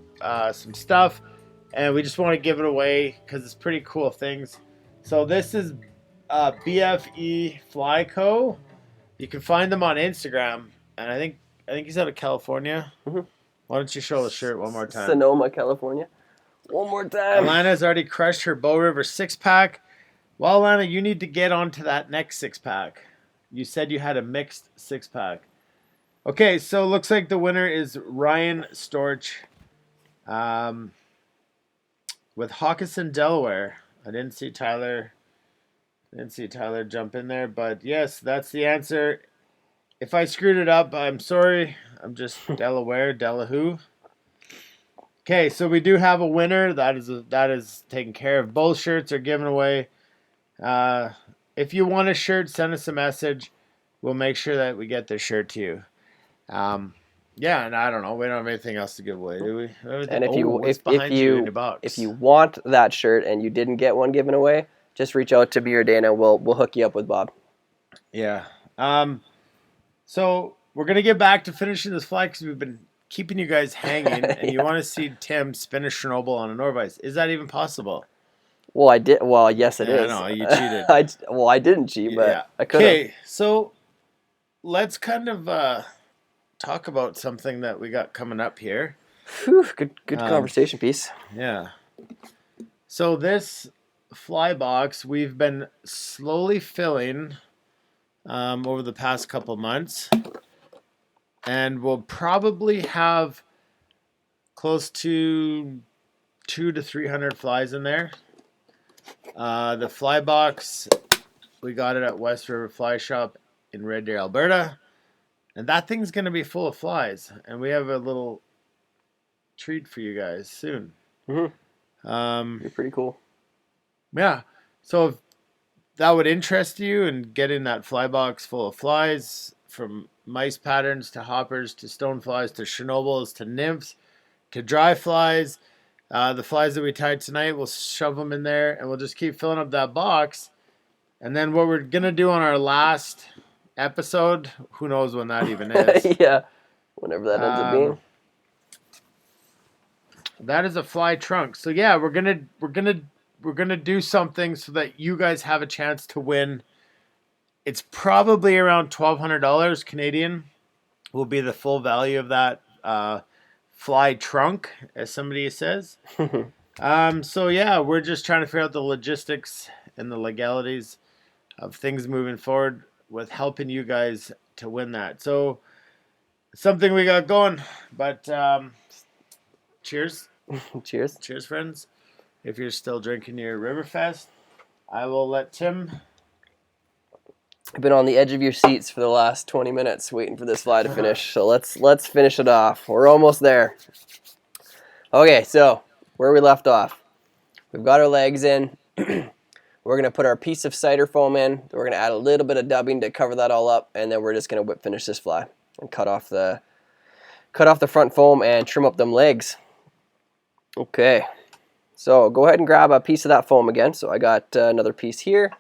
some stuff. and we just want to give it away because it's pretty cool things. So this is BFE Fly Co. You can find them on Instagram, and I think he's out of California. Mhm. Why don't you show the shirt one more time? Sonoma, California. One more time. Alana's already crushed her Bow River 6-pack. Well, Alana, you need to get onto that next 6-pack. You said you had a mixed 6-pack. Okay, so looks like the winner is Ryan Storch with Hawkinson, Delaware. I didn't see Tyler jump in there, but yes, that's the answer. If I screwed it up, I'm sorry. I'm just Delaware, Delahoo. Okay, so we do have a winner. That is taken care of. Both shirts are given away. If you want a shirt, send us a message. We'll make sure that we get the shirt to you. Yeah, and I don't know. We don't have anything else to give away, do we? And if you what's behind you in your box? if you want that shirt and you didn't get one given away, just reach out to me or Dana. We'll hook you up with Bob. Yeah. So we're gonna get back to finishing this fly because we've been keeping you guys hanging, and you want to see Tim spin a Chernobyl on a Norvise. Is that even possible? Well, I did. Well, yes, it is. No, you cheated. I didn't cheat, but I could. Okay, so let's kind of talk about something that we got coming up here. Whew, good conversation piece. Yeah. So this fly box we've been slowly filling over the past couple months, and we'll probably have close to 200 to 300 flies in there. The fly box, we got it at West River Fly Shop in Red Deer, Alberta, and that thing's going to be full of flies, and we have a little treat for you guys soon. You're pretty cool. Yeah, so if that would interest you in getting that fly box full of flies, from mice patterns to hoppers to stoneflies to Chernobyls to nymphs to dry flies. The flies that we tied tonight, we'll shove them in there and we'll just keep filling up that box. And then what we're going to do on our last episode, who knows when that even is. Yeah, whenever that ends up being. That is a fly trunk. So yeah, we're gonna do something so that you guys have a chance to win. It's probably around $1,200 Canadian will be the full value of that fly trunk, as somebody says. So yeah, we're just trying to figure out the logistics and the legalities of things moving forward with helping you guys to win that. So something we got going, but cheers. Cheers. Cheers, friends. If you're still drinking your Riverfest, I will let Tim. I've been on the edge of your seats for the last 20 minutes waiting for this fly to finish. So let's finish it off. We're almost there. Okay, so where we left off. We've got our legs in. We're going to put our piece of cider foam in. We're going to add a little bit of dubbing to cover that all up, and then we're just going to whip finish this fly and cut off the front foam and trim up them legs. Okay. So go ahead and grab a piece of that foam again. So I got another piece here.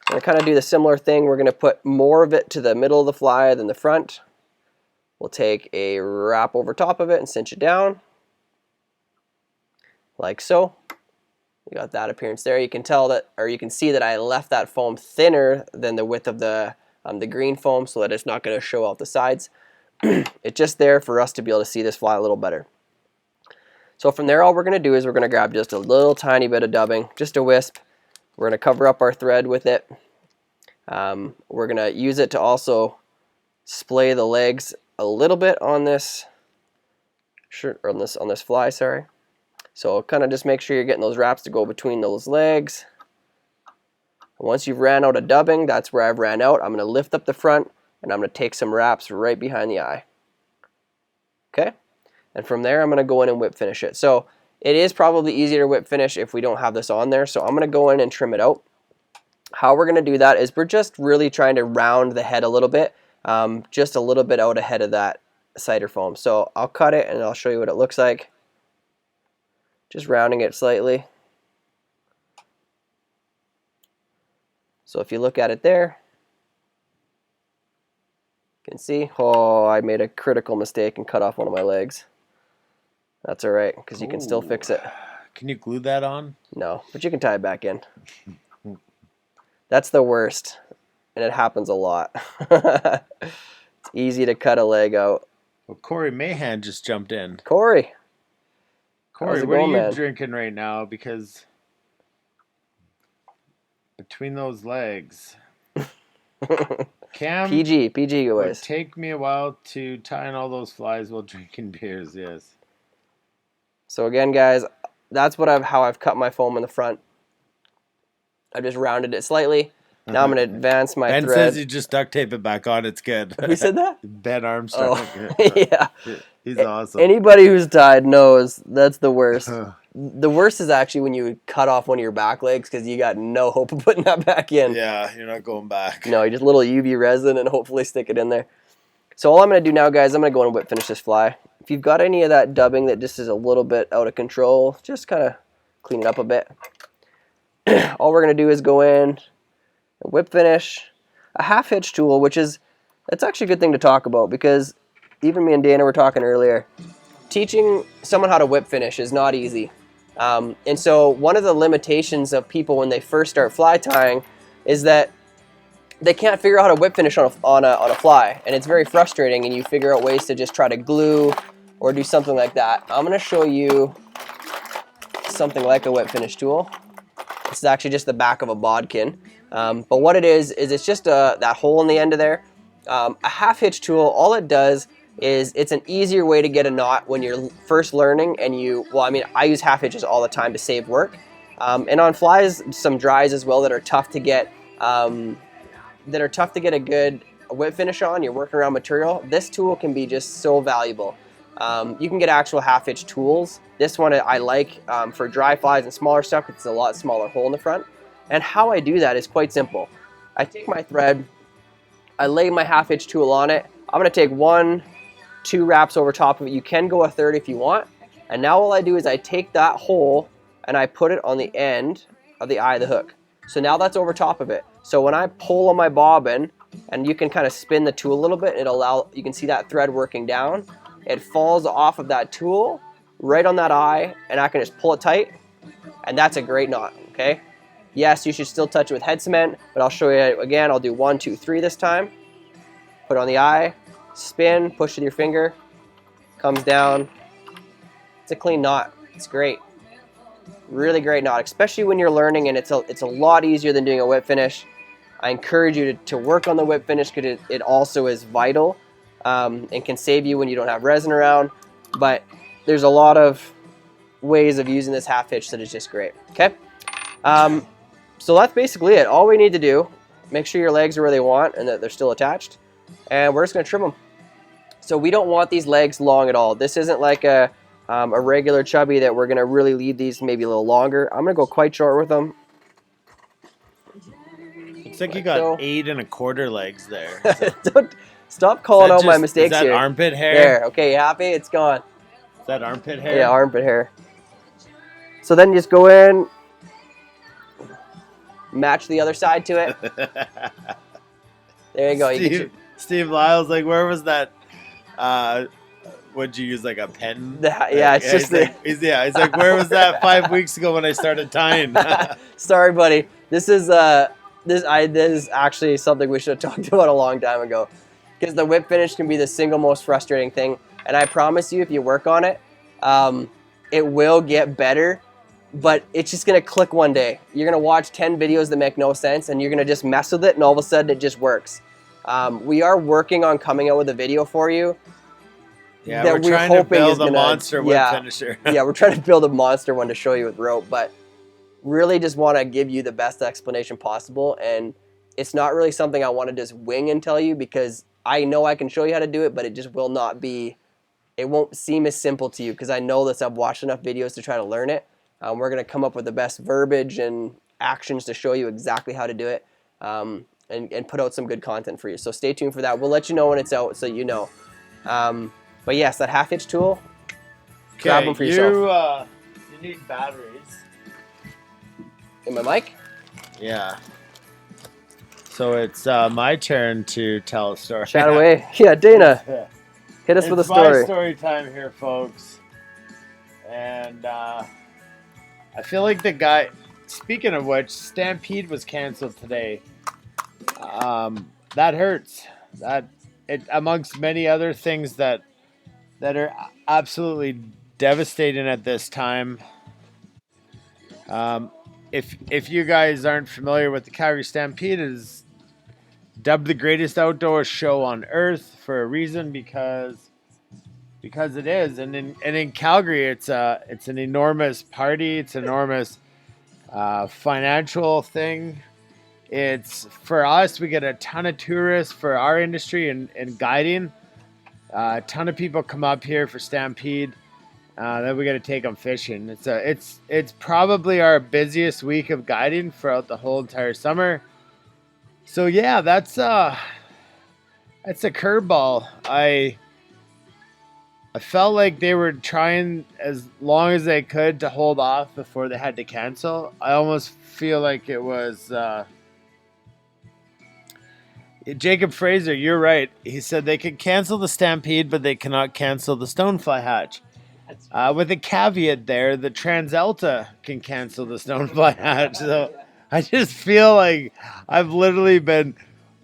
I'm going to kind of do the similar thing. We're going to put more of it to the middle of the fly than the front. We'll take a wrap over top of it and cinch it down. Like so. We got that appearance there. You can tell that, or you can see that I left that foam thinner than the width of the green foam so that it's not going to show out the sides. It's just there for us to be able to see this fly a little better. So from there, all we're going to do is we're going to grab just a little tiny bit of dubbing, just a wisp. We're going to cover up our thread with it. We're going to use it to also splay the legs a little bit on this shirt, or on this fly, sorry. So kind of just make sure you're getting those wraps to go between those legs. Once you've ran out of dubbing, that's where I've ran out. I'm going to lift up the front and I'm going to take some wraps right behind the eye. Okay? And from there, I'm going to go in and whip finish it. So it is probably easier to whip finish if we don't have this on there. So I'm going to go in and trim it out. How we're going to do that is we're just really trying to round the head a little bit, just a little bit out ahead of that cider foam. So I'll cut it and I'll show you what it looks like. Just rounding it slightly. So if you look at it there, you can see, oh, I made a critical mistake and cut off one of my legs. That's all right, because you can still fix it. Can you glue that on? No, but you can tie it back in. That's the worst, and it happens a lot. It's easy to cut a leg out. Well, Corey Mahan just jumped in. Corey, Corey, how's it what going, are you man? drinking right now? Because between those legs, Cam PG would boys. take me a while to tie in all those flies while drinking beers. Yes. So again, guys, that's how I've cut my foam in the front. I've just rounded it slightly. Now I'm going to advance my Ben thread. says you just duct tape it back on. It's good. Who said that? Ben Armstrong. Oh, yeah. He's awesome. Anybody who's tied knows that's the worst. The worst is actually when you cut off one of your back legs because you got no hope of putting that back in. Yeah, you're not going back. No, you just little UV resin and hopefully stick it in there. So all I'm going to do now, guys, I'm going to go and whip finish this fly. If you've got any of that dubbing that just is a little bit out of control, just kind of clean it up a bit. All we're going to do is go in and whip finish a half hitch tool, that's actually a good thing to talk about because even me and Dana were talking earlier. Teaching someone how to whip finish is not easy. And so one of the limitations of people when they first start fly tying is that they can't figure out how to whip finish on a fly, and it's very frustrating, and you figure out ways to just try to glue or do something like that. I'm going to show you something like a whip finish tool. This is actually just the back of a bodkin. But what it is it's just that hole in the end of there. A half hitch tool, all it does is it's an easier way to get a knot when you're first learning and I use half hitches all the time to save work. And on flies, some dries as well that are tough to get a good whip finish on. You're working around material. This tool can be just so valuable. You can get actual half hitch tools. This one I like for dry flies and smaller stuff. It's a lot smaller hole in the front. And how I do that is quite simple. I take my thread, I lay my half hitch tool on it. I'm going to take 1-2 wraps over top of it. You can go a third if you want. And now all I do is I take that hole and I put it on the end of the eye of the hook. So now that's over top of it. So when I pull on my bobbin, and you can kind of spin the tool a little bit, you can see that thread working down. It falls off of that tool right on that eye, and I can just pull it tight, and that's a great knot, okay? Yes, you should still touch it with head cement, but I'll show you again. I'll do 1, 2, 3 this time. Put it on the eye, spin, push with your finger, comes down. It's a clean knot. It's great. Really great knot, especially when you're learning, and it's a lot easier than doing a whip finish. I encourage you to work on the whip finish because it also is vital and can save you when you don't have resin around. But there's a lot of ways of using this half hitch that is just great. Okay, so that's basically it. All we need to do, make sure your legs are where they want and that they're still attached, and we're just going to trim them. So we don't want these legs long at all. This isn't like a regular chubby that we're going to really leave these maybe a little longer. I'm going to go quite short with them. Looks like you got 8 1/4 legs there. Don't stop calling out my mistakes here. Is that here. armpit hair? There. Okay, you happy? It's gone. Is that armpit hair? Yeah, armpit hair. So then you just go in, match the other side to it. There you go. Steve Lyle's like, where was that? Would you use like a pen? He's like, where was that 5 weeks ago when I started tying? Sorry, buddy. This is actually something we should have talked about a long time ago, because the whip finish can be the single most frustrating thing. And I promise you, if you work on it, it will get better. But it's just gonna click one day. You're gonna watch 10 videos that make no sense, and you're gonna just mess with it, and all of a sudden it just works. We are working on coming out with a video for you. Yeah, we're trying to build a monster whip finisher. Yeah, we're trying to build a monster one to show you with rope, but really just want to give you the best explanation possible. And it's not really something I want to just wing and tell you, because I know I can show you how to do it, but it just will not be, it won't seem as simple to you, because I know that I've watched enough videos to try to learn it. We're going to come up with the best verbiage and actions to show you exactly how to do it, and put out some good content for you. So stay tuned for that. We'll let you know when it's out so you know. But yes, that half hitch tool, grab them for yourself. You need batteries. In my mic? Yeah. So it's my turn to tell a story. Chat away. Yeah, Dana, hit us with a story. It's my story time here, folks. and I feel like the guy. Speaking of which, Stampede was canceled today. That hurts. That it amongst many other things that are absolutely devastating at this time. If you guys aren't familiar with the Calgary Stampede, it is dubbed the greatest outdoor show on earth for a reason because it is, and in Calgary it's an enormous party. It's an enormous financial thing. It's for us. We get a ton of tourists for our industry and guiding. A ton of people come up here for Stampede. Then we got to take them fishing. It's probably our busiest week of guiding throughout the whole entire summer. So yeah, that's a curveball. I felt like they were trying as long as they could to hold off before they had to cancel. I almost feel like it was Jacob Fraser. You're right. He said they could cancel the Stampede, but they cannot cancel the Stonefly Hatch. With a caveat there, the TransAlta can cancel the Stonefly Hatch. So I just feel like I've literally been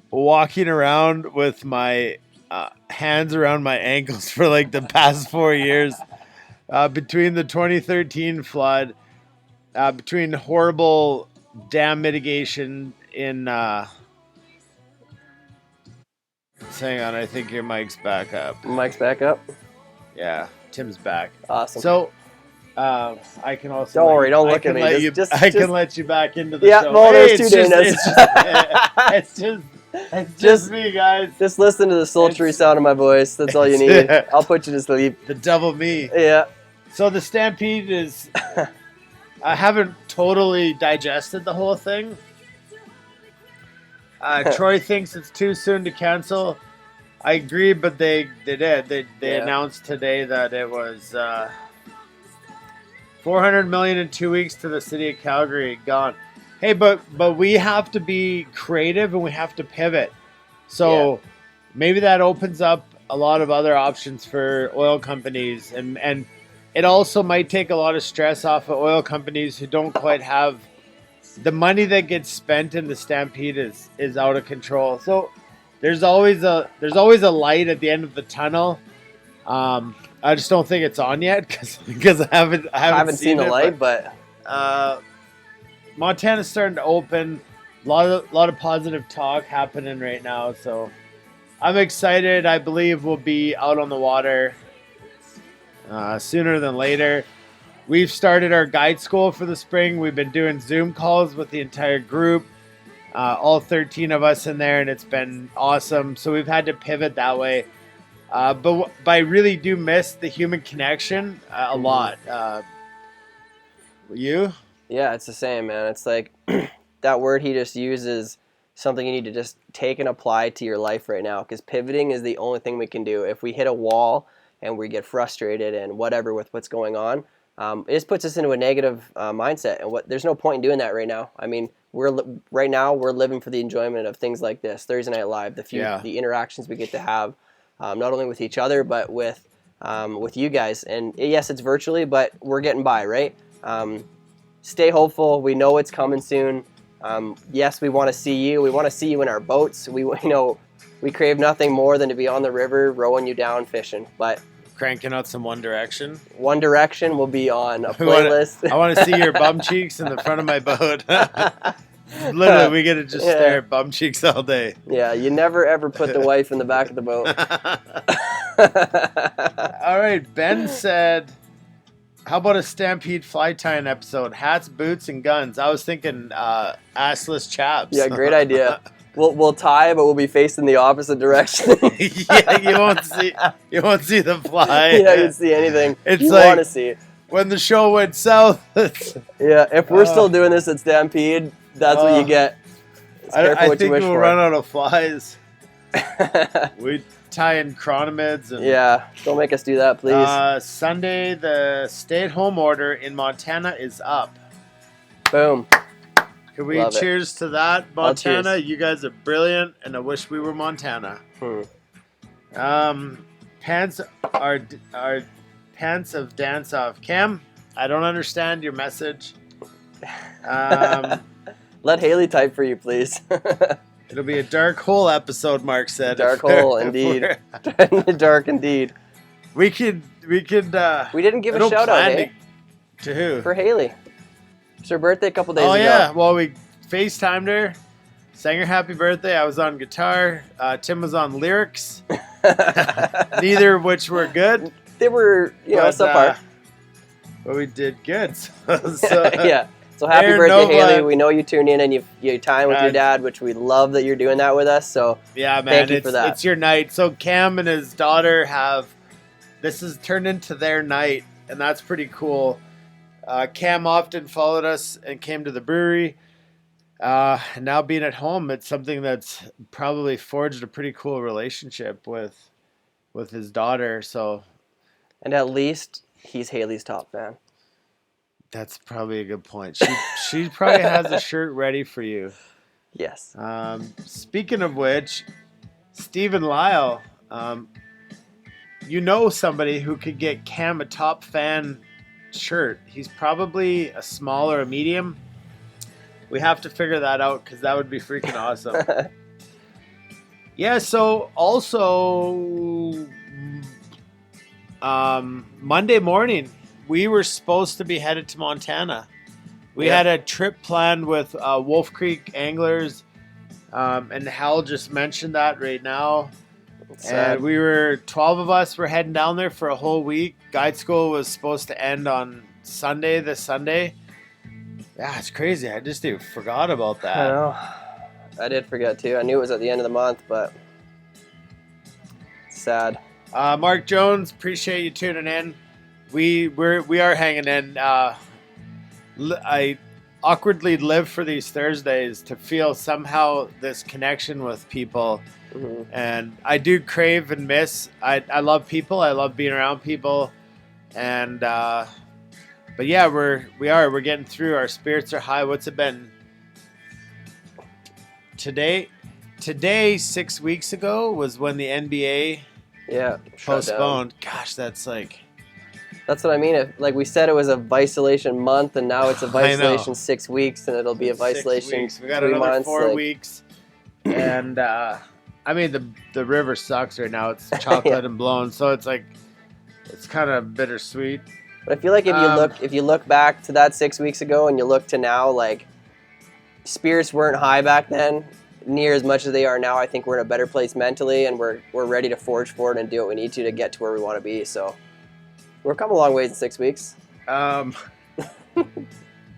walking around with my hands around my ankles for like the past 4 years. Between the 2013 flood, between horrible dam mitigation in... hang on, I think your mic's back up. Mic's back up. Yeah, Tim's back. Awesome. So, I can also... Don't worry, don't look at me. I can let you back into the yeah, show. well, there's two Danas. It's just me, guys. Just listen to the sultry sound of my voice. That's all you need. I'll put you to sleep. The double me. Yeah. So the Stampede is... I haven't totally digested the whole thing. Troy thinks it's too soon to cancel. I agree, but they did. They announced today that it was $400 million in 2 weeks to the city of Calgary gone. Hey, but we have to be creative and we have to pivot. So maybe that opens up a lot of other options for oil companies, and it also might take a lot of stress off of oil companies who don't quite have the money that gets spent in the Stampede is out of control. So there's always a light at the end of the tunnel. I just don't think it's on yet because I haven't seen the light, but Montana's starting to open. A lot of positive talk happening right now, so I'm excited. I believe we'll be out on the water sooner than later. We've started our guide school for the spring. We've been doing Zoom calls with the entire group, all 13 of us in there, and it's been awesome. So we've had to pivot that way. But I really do miss the human connection a lot. You? Yeah, it's the same, man. It's like that word he just uses, something you need to just take and apply to your life right now, because pivoting is the only thing we can do. If we hit a wall and we get frustrated and whatever with what's going on, it just puts us into a negative mindset, and there's no point in doing that right now. I mean, we're living for the enjoyment of things like this, Thursday Night Live, the interactions we get to have, not only with each other but with you guys. And yes, it's virtually, but we're getting by, right? Stay hopeful. We know it's coming soon. Yes, we want to see you. We want to see you in our boats. We crave nothing more than to be on the river, rowing you down fishing. But cranking out some One Direction. One Direction will be on a playlist. I want to see your bum cheeks in the front of my boat. Literally, we get to just stare at bum cheeks all day. Yeah, you never ever put the wife in the back of the boat. All right, Ben said, how about a Stampede fly tying episode? Hats, boots, and guns. I was thinking assless chaps. Yeah, great idea. We'll tie, but we'll be facing the opposite direction. Yeah, you won't see the fly. You don't see anything. It's you like want to see. When the show went south. Yeah, if we're still doing this at Stampede, that's what you get. I think we'll run out of flies. We tie in chronomids. And, yeah, don't make us do that, please. Sunday, the stay-at-home order in Montana is up. Boom. Can we cheers to that, Montana? Cheers. You guys are brilliant, and I wish we were Montana. Pants Pensive Dance Off. Cam, I don't understand your message. Let Haley type for you, please. It'll be a dark hole episode, Mark said. Dark hole, indeed. Dark indeed. We could. We didn't give I a don't shout out, plan hey? To who? For Haley. It's her birthday a couple days ago. Oh, yeah. Well, we FaceTimed her, sang her happy birthday. I was on guitar. Tim was on lyrics. Neither of which were good. They were, subpar. But we did good. So, yeah. So happy Aaron birthday, Nova. Haley. We know you tune in and you time with your dad, which we love that you're doing that with us. So yeah, man, thank you for that. It's your night. So Cam and his daughter this has turned into their night, and that's pretty cool. Cam often followed us and came to the brewery. And now being at home, it's something that's probably forged a pretty cool relationship with his daughter. So, and at least he's Haley's top fan. That's probably a good point. She probably has a shirt ready for you. Yes. Speaking of which, Stephen Lyle, you know somebody who could get Cam a top fan shirt. He's probably a small or a medium. We have to figure that out because that would be freaking awesome. Yeah, so also Monday morning, we were supposed to be headed to Montana. We had a trip planned with Wolf Creek Anglers, and Hal just mentioned that right now. And we were 12 of us were heading down there for a whole week. Guide school was supposed to end on this Sunday. Yeah, it's crazy. I just forgot about that. I know. I did forget too. I knew it was at the end of the month, but sad. Mark Jones, appreciate you tuning in. We are hanging in. I awkwardly live for these Thursdays to feel somehow this connection with people. Mm-hmm. And I do crave and miss. I love people. I love being around people. And but yeah, we're getting through. Our spirits are high. What's it been? Today 6 weeks ago was when the NBA postponed. Gosh, that's like. That's what I mean. We said it was a Visolation month, and now it's a Visolation 6 weeks, and it'll be a Visolation 3 months. We got another 4 weeks. And I mean, the river sucks right now. It's chocolate and blown, so it's like it's kind of bittersweet. But I feel like if you look back to that 6 weeks ago and you look to now, like spirits weren't high back then, near as much as they are now. I think we're in a better place mentally, and we're ready to forge forward and do what we need to get to where we want to be. So we're come a long ways in 6 weeks.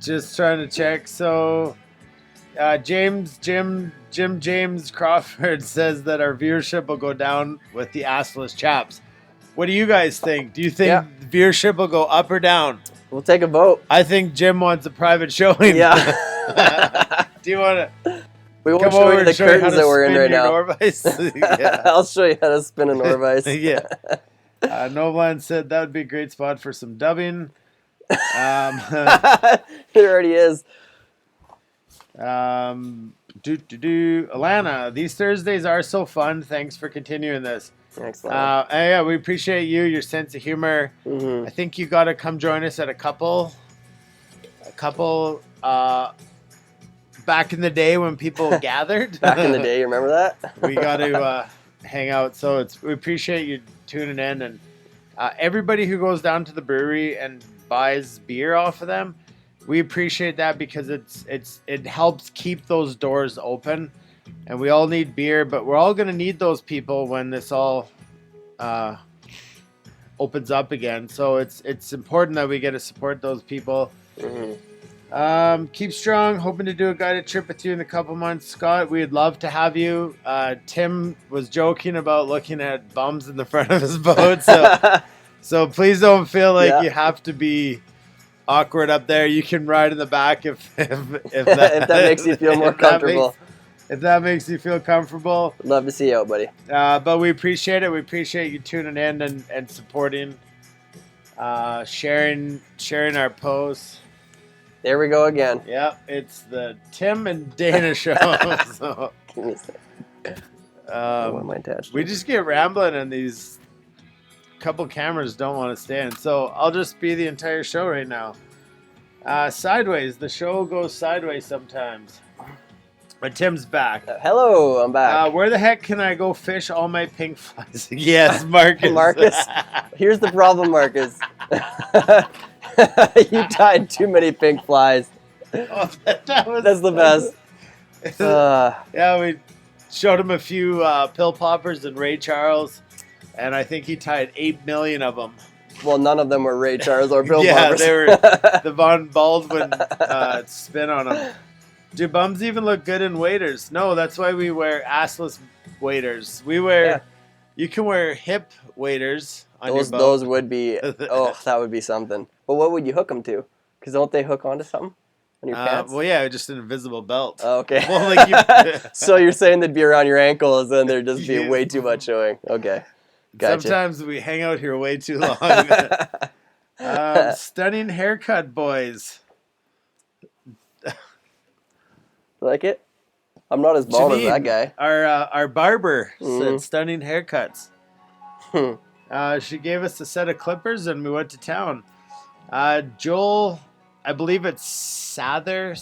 Just trying to check. So Jim James Crawford says that our viewership will go down with the assless chaps. What do you guys think? Do you think viewership will go up or down? We'll take a vote. I think Jim wants a private showing. Yeah. Do you want to? We won't show you the curtains that we're in right now. Yeah. I'll show you how to spin a Norvice. Yeah. Nolan said that would be a great spot for some dubbing. It already is. Alana, these Thursdays are so fun. Thanks for continuing this. Excellent. Yeah, we appreciate your sense of humor. Mm-hmm. I think you got to come join us at a couple back in the day when people gathered. Back in the day, you remember that? We got to hang out. So we appreciate you tuning in, and everybody who goes down to the brewery and buys beer off of them. We appreciate that because it helps keep those doors open, and we all need beer, but we're all going to need those people when this all opens up again. So it's important that we get to support those people. Mm-hmm. Keep strong. Hoping to do a guided trip with you in a couple months, Scott. We'd love to have you. Tim was joking about looking at bums in the front of his boat, so please don't feel like you have to be awkward up there. You can ride in the back if that makes you feel more comfortable. If that makes you feel comfortable. Love to see you out, buddy. But we appreciate it. We appreciate you tuning in and supporting, sharing our posts. There we go again. Yep, it's the Tim and Dana show. So, Give me a second. What am I attached to? We just get rambling in these couple cameras don't want to stand, so I'll just be the entire show right now. Sideways. The show goes sideways sometimes. But Tim's back. Hello, I'm back. Where the heck can I go fish all my pink flies? Yes, Marcus. Marcus, here's the problem, Marcus. You tied too many pink flies. Oh, That's the best. Yeah, we showed him a few pill poppers and Ray Charles, and I think he tied 8 million of them. Well, none of them were Ray Charles or Bill Yeah, Barbers. they were the Von Baldwin spin on them. Do bums even look good in waders? No, that's why we wear assless waders. You can wear hip waders on your boat. Those would be, that would be something. But what would you hook them to? Because don't they hook onto something on your pants? Well, yeah, just an invisible belt. Oh, okay. Well, like So you're saying they'd be around your ankles and there'd just be way too much showing. Okay. Gotcha. Sometimes we hang out here way too long. Stunning haircut, boys. Like it? I'm not as bald as that guy. Our barber said stunning haircuts. She gave us a set of clippers and we went to town. Joel, I believe it's Sather,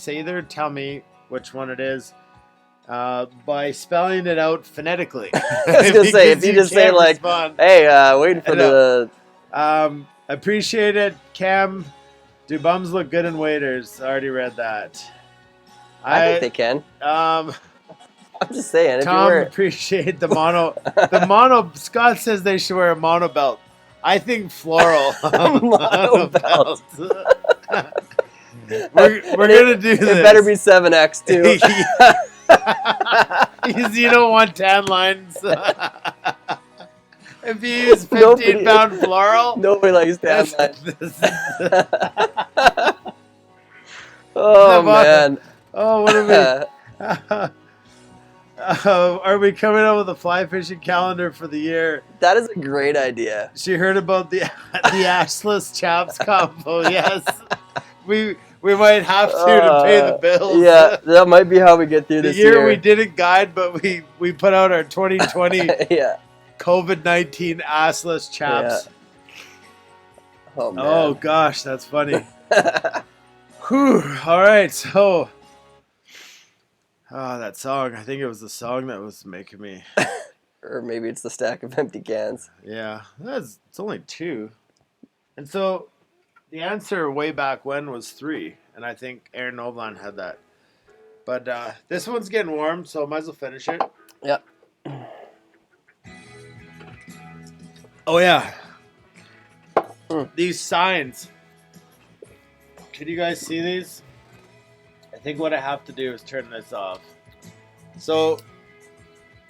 tell me which one it is. By spelling it out phonetically. I was going to say, if you just say like, respond. Hey, waiting for the... Appreciate it, Cam. Do bums look good in waders? Already read that. I think they can. I'm just saying. If Tom, you wear... appreciate the mono. Scott says they should wear a mono belt. I think floral. mono belt. we're gonna do this. It better be 7X too. Because you don't want tan lines. If you use 15-pound floral, nobody likes tan lines. Oh man. Oh, what are we coming out with a fly fishing calendar for the year? That is a great idea. She heard about the assless chaps combo. Yes, we might have to pay the bills. Yeah, that might be how we get through this year. We didn't guide, but we put out our 2020 COVID-19 assless chaps. Yeah. Oh man. Oh gosh, that's funny. Whew. All right, so. Oh, that song. I think it was the song that was making me. Or maybe it's the stack of empty cans. Yeah, it's only 2. And so the answer way back when was 3. And I think Aaron Novlan had that. But this one's getting warm, so I might as well finish it. Yep. Oh, yeah. These signs. Can you guys see these? I think what I have to do is turn this off. So,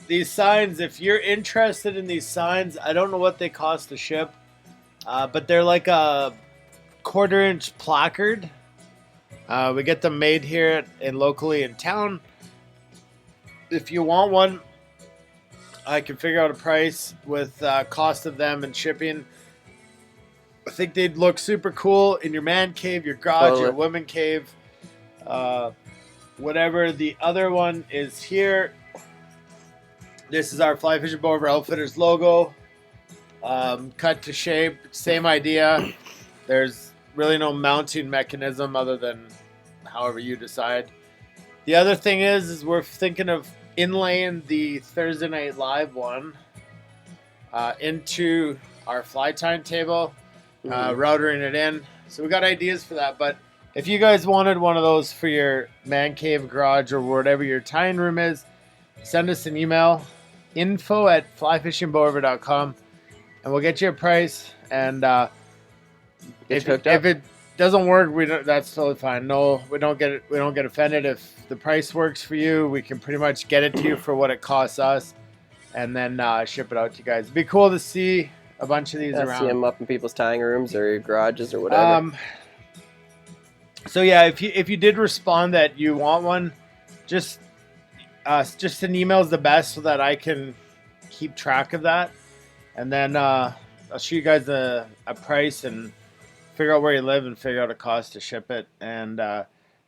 these signs, if you're interested in these signs, I don't know what they cost to ship, but they're like a 1/4-inch placard. We get them made here locally in town. If you want one, I can figure out a price with cost of them and shipping. I think they'd look super cool in your man cave, your garage, your woman cave. Whatever. The other one is here. This is our Fly Fishing Bow Outfitters logo. Cut to shape. Same idea. There's really no mounting mechanism other than however you decide. The other thing is we're thinking of inlaying the Thursday Night Live one into our fly time table, routering it in. So we got ideas for that, but if you guys wanted one of those for your man cave, garage, or whatever your tying room is, send us an email, info@flyfishingbowriver.com, and we'll get you a price. And if it doesn't work, that's totally fine. No, we don't get offended. If the price works for you, we can pretty much get it to you for what it costs us, and then ship it out to you guys. It'd be cool to see a bunch of these around. See them up in people's tying rooms or garages or whatever. So yeah, if you did respond that you want one, just an email is the best so that I can keep track of that, and then I'll show you guys a price and figure out where you live and figure out a cost to ship it. And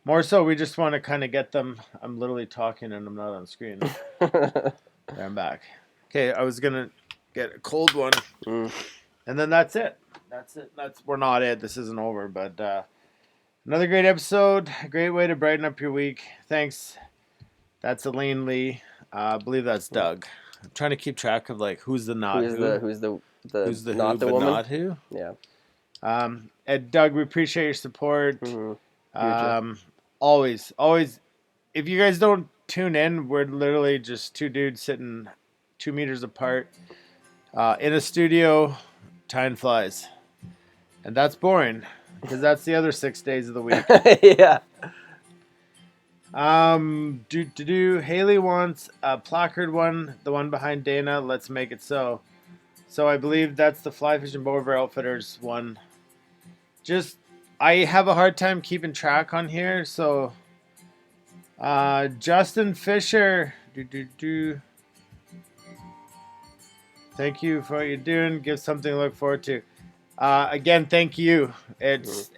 more so, we just want to kind of get them. I'm literally talking and I'm not on screen. There, I'm back. Okay, I was gonna get a cold one. And then that's it. That's it. We're not it. This isn't over, but another great episode. A great way to brighten up your week. Thanks. That's Elaine Lee. I believe that's Doug. I'm trying to keep track of like who's the not who. Who's the Not who the but woman? not who. Yeah. And Doug, we appreciate your support. Mm-hmm. Always. If you guys don't tune in, we're literally just two dudes sitting 2 meters apart in a studio. Time flies, and that's boring because that's the other 6 days of the week. Yeah. Haley wants a placard one, the one behind Dana. Let's make it so. So I believe that's the Fly Fishing Bow River Outfitters one. I have a hard time keeping track on here. So Justin Fisher, thank you for what you're doing. Give something to look forward to. Again, thank you. It's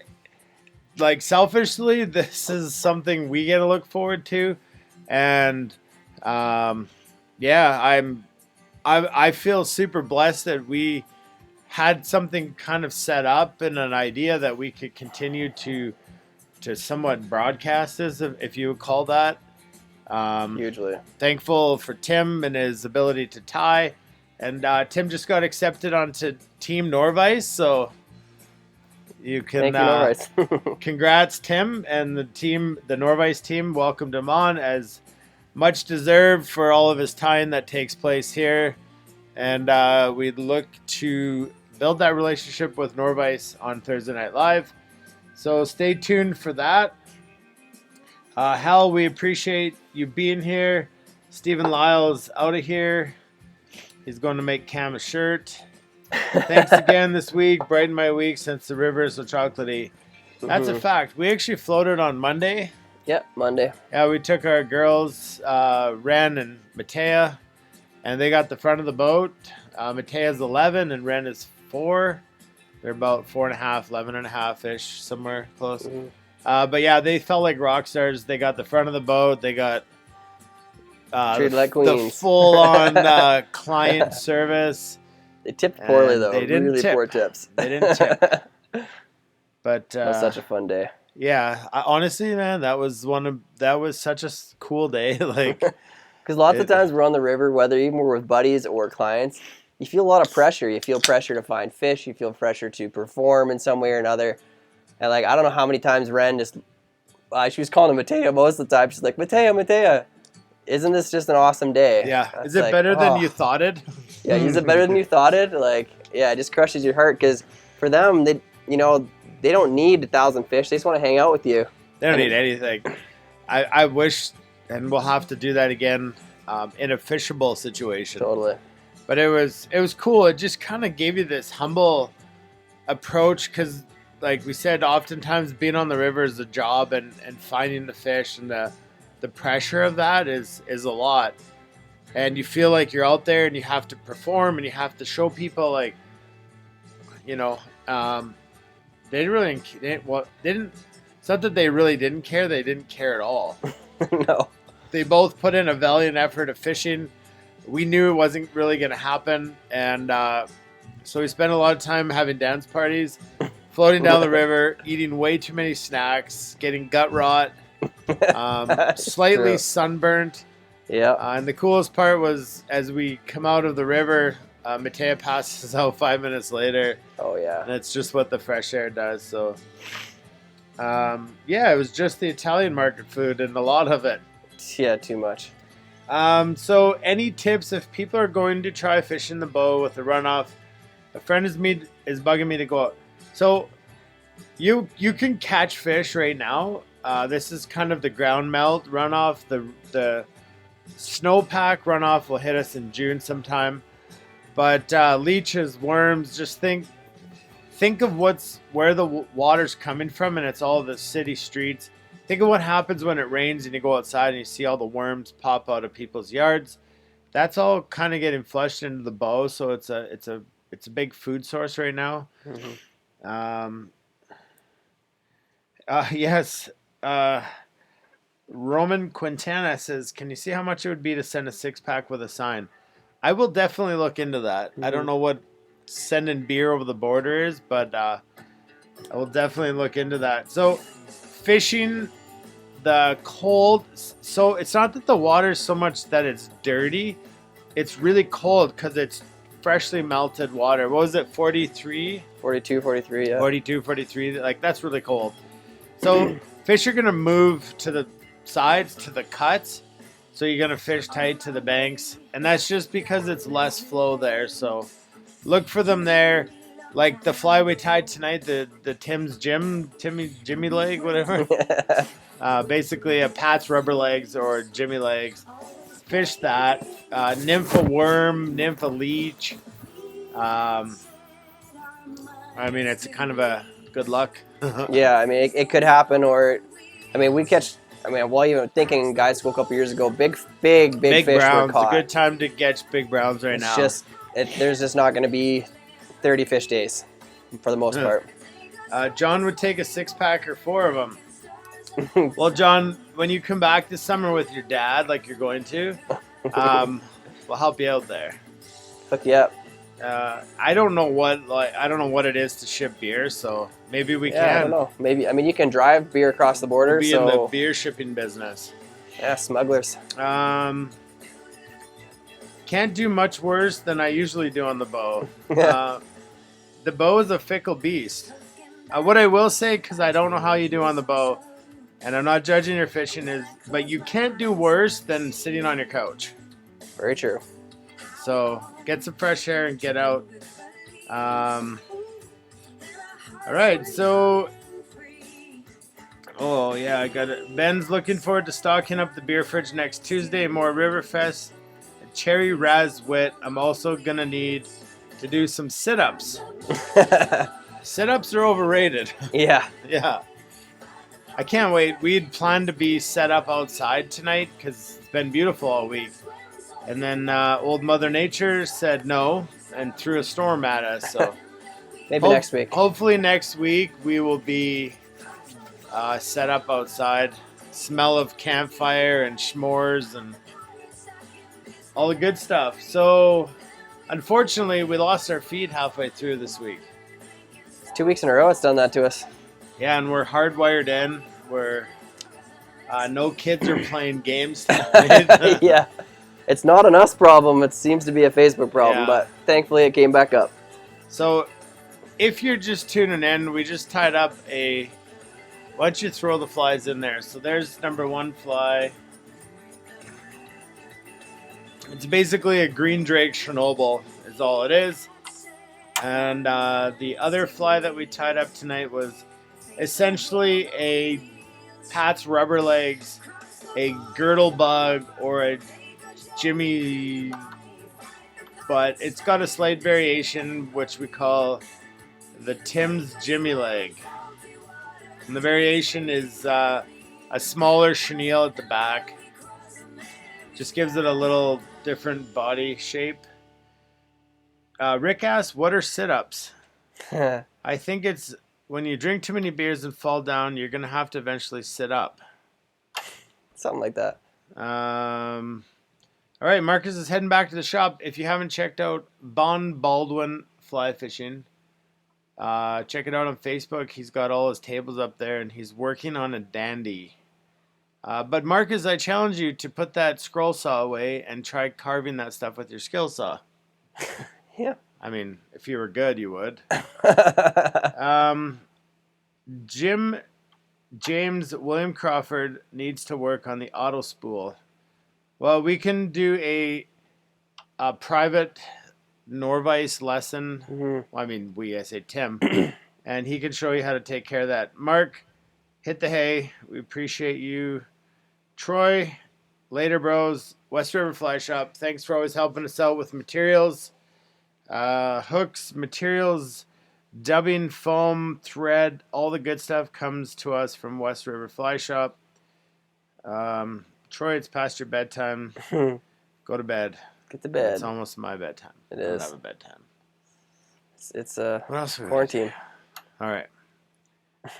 like selfishly, this is something we get to look forward to, and I feel super blessed that we had something kind of set up and an idea that we could continue to somewhat broadcast this, if you would call that. Hugely. Thankful for Tim and his ability to tie, and Tim just got accepted onto Team Norvice, so you can Thank you, Norvice. congrats Tim and the Norvice team. Welcomed him on as much deserved for all of his time that takes place here, and we look to build that relationship with Norvice on Thursday Night Live. So stay tuned for that. Hal, we appreciate you being here. Stephen Lyle's out of here. He's going to make Cam a shirt. Thanks again this week. Brighten my week since the river is so chocolatey. That's a fact. We actually floated on Monday. Yep, Monday. Yeah, we took our girls, Ren and Matea, and they got the front of the boat. Matea's 11 and Ren is 4. They're about 4.5, 11.5-ish, somewhere close. But yeah, they felt like rock stars. They got the front of the boat. They got the full-on client service. They tipped poorly, And though. they didn't really tip. poor tips. They didn't tip. But That was such a fun day. yeah, honestly, man, that was such a cool day. Like, Because lots of times we're on the river, whether even we're with buddies or clients, you feel a lot of pressure. You feel pressure to find fish. You feel pressure to perform in some way or another. And like, I don't know how many times Ren just, she was calling him Matea most of the time. She's like, Matea, isn't this just an awesome day? yeah, That's is it like, better than you thought it? Yeah, is it better than you thought it? Like, yeah, it just crushes your heart because for them, they don't need 1,000 fish. They just want to hang out with you. They don't need anything. I wish, and we'll have to do that again in a fishable situation. Totally. But it was cool. It just kind of gave you this humble approach because, like we said, oftentimes being on the river is a job, and finding the fish and the pressure of that is a lot. And you feel like you're out there and you have to perform and you have to show people, like, they didn't. It's not that they really didn't care. They didn't care at all. No. They both put in a valiant effort of fishing. We knew it wasn't really going to happen, and so we spent a lot of time having dance parties, floating down the river, eating way too many snacks, getting gut rot, slightly True. sunburnt. Yeah. And the coolest part was as we come out of the river, Matea passes out 5 minutes later. Oh, yeah. And it's just what the fresh air does. So, it was just the Italian market food and a lot of it. Yeah, too much. So any tips if people are going to try fishing the bow with the runoff? A friend is bugging me to go out. So you can catch fish right now. This is kind of the ground melt runoff. The snowpack runoff will hit us in June sometime. But leeches, worms, just think of where the water's coming from, and it's all the city streets. Think of what happens when it rains and you go outside and you see all the worms pop out of people's yards. That's all kind of getting flushed into the bow, so it's a big food source right now. Mm-hmm. Yes. Roman Quintana says, "Can you see how much it would be to send a 6-pack with a sign?" I will definitely look into that. Mm-hmm. I don't know what sending beer over the border is, but I will definitely look into that. So fishing the cold, so it's not that the water is so much that it's dirty, it's really cold because it's freshly melted water. What was it, 43? 42, 43, yeah. 42, 43, like that's really cold. So fish are going to move to the sides, to the cuts, so you're going to fish tight to the banks, and that's just because it's less flow there. So look for them there. Like the fly we tied tonight, the Jimmy leg, whatever. Basically a Pat's rubber legs or Jimmy legs. Fish that. Nympha worm, nympha leech. I mean, it's kind of a good luck. Yeah, I mean, it could happen, or, I mean, we catch, I mean, while you were thinking guys a couple years ago, big fish browns. were caught. A good time to catch big browns right now. There's just not going to be 30 fish days for the most part. John would take a 6-pack or 4 of them. Well, John, when you come back this summer with your dad, like you're going to, we'll help you out there. Hook you up. I don't know what it is to ship beer, so maybe we can. I don't know. Maybe, I mean, you can drive beer across the border. We'll be in the beer shipping business. Yeah, smugglers. Can't do much worse than I usually do on the bow. The bow is a fickle beast. What I will say, because I don't know how you do on the bow, and I'm not judging your fishing, but you can't do worse than sitting on your couch. Very true. So get some fresh air and get out. All right, so oh yeah, I got it. Ben's looking forward to stocking up the beer fridge next Tuesday. More Riverfest, Cherry Raz Wit. I'm also gonna need to do some sit-ups. Sit-ups are overrated. Yeah. Yeah. I can't wait. We'd planned to be set up outside tonight because it's been beautiful all week. And then old Mother Nature said no and threw a storm at us. So Maybe next week. Hopefully next week we will be set up outside. Smell of campfire and s'mores and all the good stuff. So unfortunately, we lost our feed halfway through this week. It's 2 weeks in a row it's done that to us. Yeah, and we're hardwired in. We're no kids are playing games tonight. Yeah. It's not an us problem. It seems to be a Facebook problem, Yeah. but thankfully it came back up. So if you're just tuning in, we just tied up why don't you throw the flies in there? So there's number 1 fly. It's basically a green drake Chernobyl is all it is. And the other fly that we tied up tonight was essentially a Pat's rubber legs, a girdle bug, or a Jimmy, but it's got a slight variation which we call the Tim's Jimmy leg. And the variation is a smaller chenille at the back. Just gives it a little different body shape. Rick asks, what are sit-ups? I think it's when you drink too many beers and fall down, you're going to have to eventually sit up. Something like that. All right, Marcus is heading back to the shop. If you haven't checked out Bon Baldwin Fly Fishing, check it out on Facebook. He's got all his tables up there, and he's working on a dandy. But Marcus, I challenge you to put that scroll saw away and try carving that stuff with your skill saw. Yeah. I mean, if you were good, you would. James William Crawford needs to work on the auto spool. Well, we can do a private Norvise lesson. Mm-hmm. Well, I mean, I say Tim. And he can show you how to take care of that. Mark, hit the hay. We appreciate you. Troy, later, bros. West River Fly Shop. Thanks for always helping us out with materials. Hooks, materials, dubbing, foam, thread, all the good stuff comes to us from West River Fly Shop. Troy, it's past your bedtime. Go to bed. Get to bed. It's almost my bedtime. It I is. don't have a bedtime. It's What else? quarantine. All right.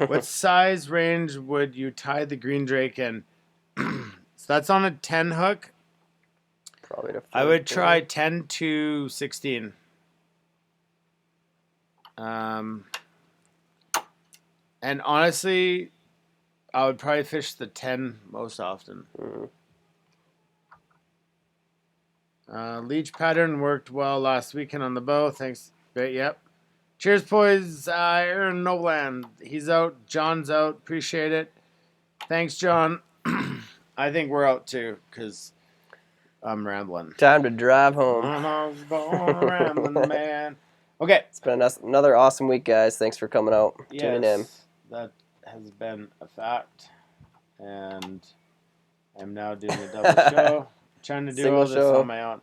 What size range would you tie the green drake in? So that's on a 10 hook. Probably to I would 14. try 10 to 16. And honestly, I would probably fish the 10 most often. Leech pattern worked well last weekend on the bow. Thanks. Yep. Cheers, boys. Aaron Noland. He's out. John's out. Appreciate it. Thanks, John. I think we're out too because I'm rambling. Time to drive home. I was born rambling, man. Okay. It's been another awesome week, guys. Thanks for coming out, tuning in. That has been a fact. And I'm now doing a double show. Trying to do Single all this show. on my own.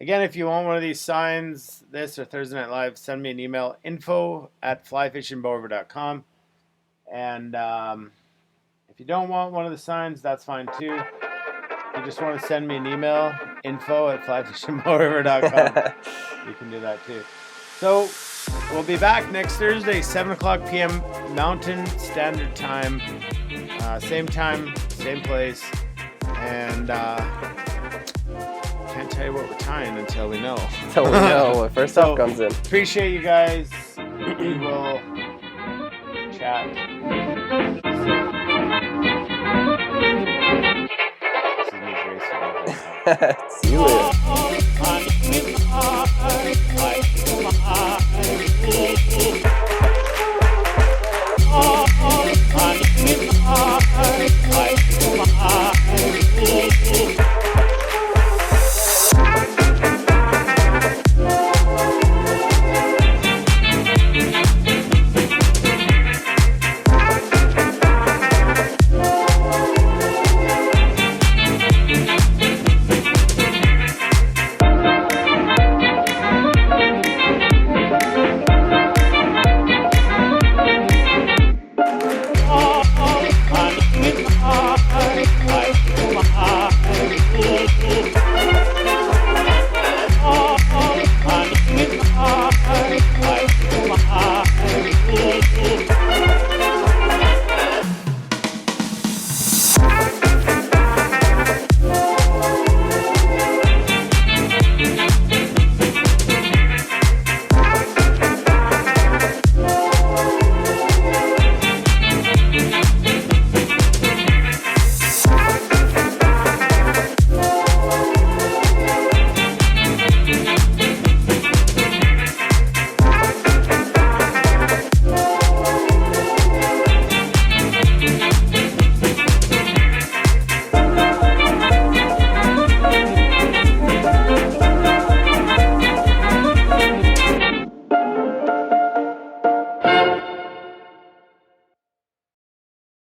Again, if you want one of these signs, this or Thursday Night Live, send me an email, info@flyfishingbover.com. And if you don't want one of the signs, that's fine too. If you just want to send me an email, info@flyfishingbover.com. You can do that too. So we'll be back next Thursday, 7 o'clock p.m. Mountain Standard Time. Same time, same place. And can't tell you what we're tying until we know. Until we know when first stuff comes in. Appreciate you guys. We will chat. This is me, Grace. See you later.